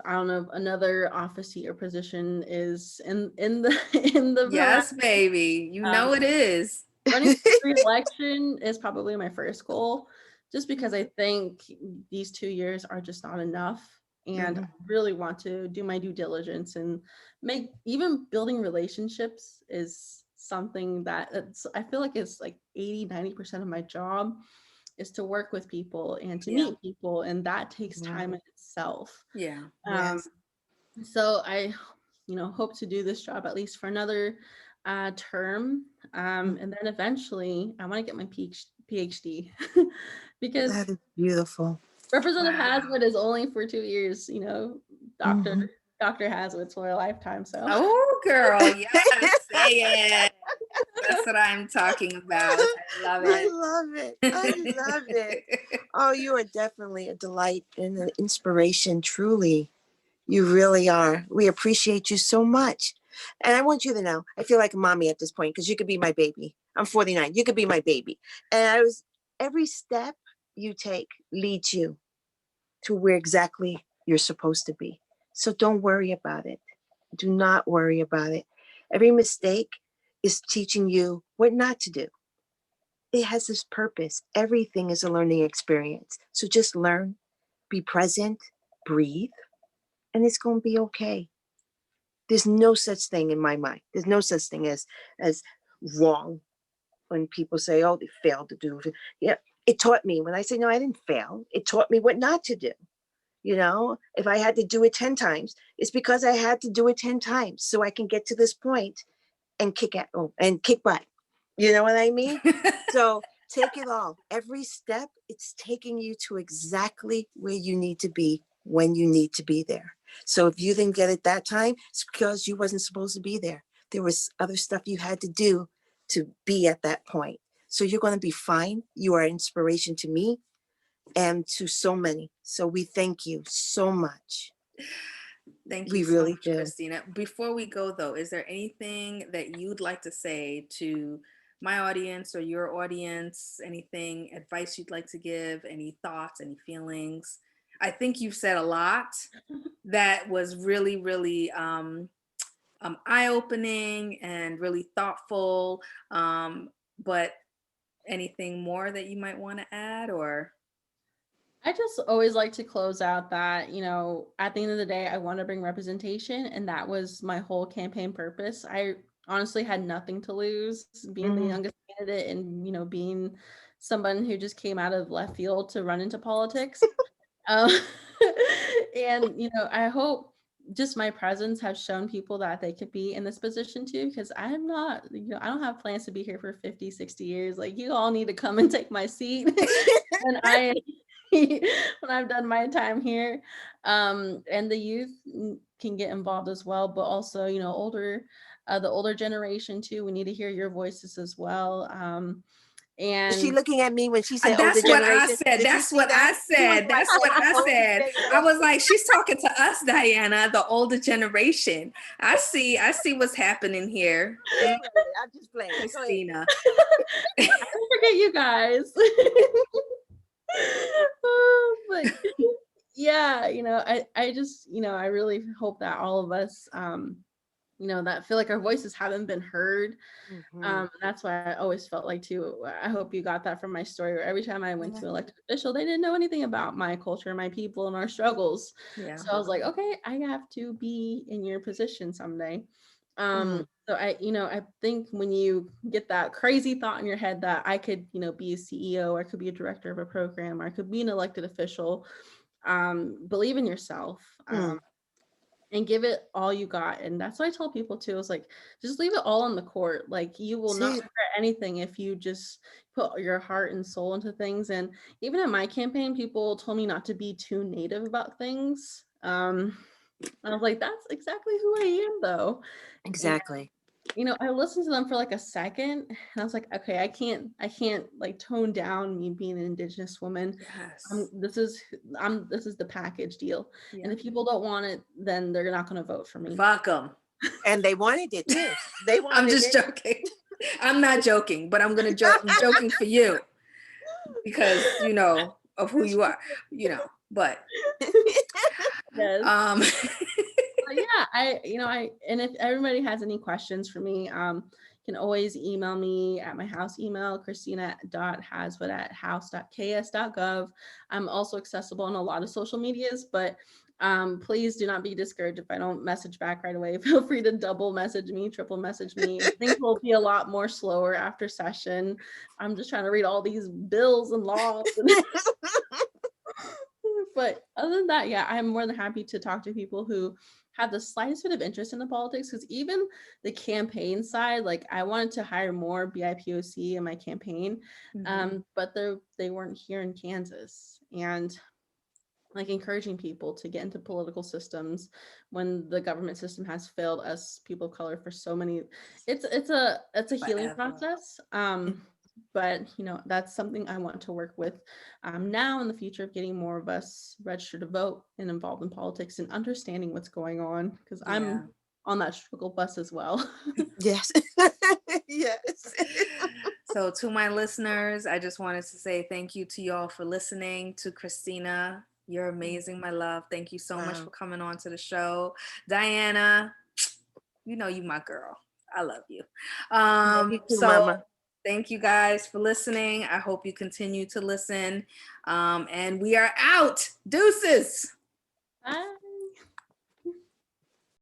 I don't know if another office seat or position is in the in the Yes, horizon. baby. You Um, know it is. Running for re-election is probably my first goal, just because I think these 2 years are just not enough. And I Mhm. really want to do my due diligence and make even building relationships is something that I feel like it's like 80-90% of my job is to work with people and to Yeah. meet people. And that takes Yeah. time in itself. Yeah. Um, Yes. so I, hope to do this job at least for another term. And then eventually I want to get my PhD because That is beautiful. Representative Wow. Haswood is only for 2 years, Dr. Mhm. Dr. Haswood's for a lifetime. So Oh, girl. Yes. Say it. That's what I'm talking about. I love I it. love it. I love it. Oh, you are definitely a delight and an inspiration, truly. You really are. We appreciate you so much. And I want you to know, I feel like a mommy at this point because you could be my baby. I'm 49. You could be my baby. And every step you take leads you to where exactly you're supposed to be. So don't worry about it. Do not worry about it. Every mistake is teaching you what not to do. It has this purpose. Everything is a learning experience. So just learn, be present, breathe, and it's going to be okay. There's no such thing in my mind. There's no such thing as wrong when people say, "Oh, they failed to do it." Yeah, it taught me. When I say no, I didn't fail. It taught me what not to do. If I had to do it 10 times, it's because I had to do it 10 times so I can get to this point and kick butt. You know what I mean? So take it all. Every step, it's taking you to exactly where you need to be when you need to be there. So if you didn't get it that time, it's because you wasn't supposed to be there. There was other stuff you had to do to be at that point. So you're going to be fine. You are inspiration to me and to so many. So we thank you so much. Thank you We so really much, do. Christina. Before we go, though, is there anything that you'd like to say to my audience or your audience? Anything, advice you'd like to give? Any thoughts, any feelings? I think you've said a lot that was really, really eye-opening and really thoughtful. But anything more that you might want to add, or? I just always like to close out that, at the end of the day, I want to bring representation. And that was my whole campaign purpose. I honestly had nothing to lose being the youngest candidate and, being someone who just came out of left field to run into politics. Um, and, I hope just my presence has shown people that they could be in this position too, because I'm not, I don't have plans to be here for 50, 60 years. Like, you all need to come and take my seat. And when I've done my time here, and the youth can get involved as well, but also, the older generation too, we need to hear your voices as well. Is she And looking at me when she said older That's what I generation? said. Did you That's see what I that? She was said. That's like, what I older said. generation. I was like, she's talking to us, Diana, the older generation. I see what's happening here. I'm just playing. Go ahead. Christina. I don't forget you guys. But yeah, I just, I really hope that all of us, that feel like our voices haven't been heard. That's why I always felt like too, I hope you got that from my story, where every time I went to elected official, they didn't know anything about my culture, my people, and our struggles. Yeah. So I was like, okay, I have to be in your position someday. So I think when you get that crazy thought in your head that I could, be a CEO, or I could be a director of a program, or I could be an elected official, believe in yourself. And give it all you got. And that's what I tell people too, is like, just leave it all on the court. Like, you will not regret anything if you just put your heart and soul into things. And even in my campaign, people told me not to be too native about things. I was like, that's exactly who I am though. Exactly. And, I listened to them for like a second, and I was like, okay, I can't like tone down me being an Indigenous woman. Yes. This is the package deal. Yeah. And if people don't want it, then they're not going to vote for me. Fuck them. And they wanted it too. They wanted I'm just joking. I'm not joking, but I'm gonna joke. I'm joking for you because of who you are. But Yes. But yeah, and if everybody has any questions for me, can always email me at my house email, christina.haswood@house.ks.gov. I'm also accessible on a lot of social medias, but please do not be discouraged if I don't message back right away. Feel free to double message me, triple message me. Things will be a lot more slower after session. I'm just trying to read all these bills and laws. But other than that, yeah, I'm more than happy to talk to people who have the slightest bit of interest in the politics, because even the campaign side, like, I wanted to hire more BIPOC in my campaign, but they weren't here in Kansas. And like, encouraging people to get into political systems when the government system has failed us people of color for so many, it's a healing process. But that's something I want to work with now in the future, of getting more of us registered to vote and involved in politics and understanding what's going on, because I'm on that struggle bus as well. Yes. Yes. So to my listeners, I just wanted to say thank you to y'all for listening. To Christina, you're amazing, my love. Thank you so much for coming on to the show. Diana, you my girl. I love you. Love you too, so Mama. Thank you guys for listening. I hope you continue to listen. And we are out. Deuces. Bye.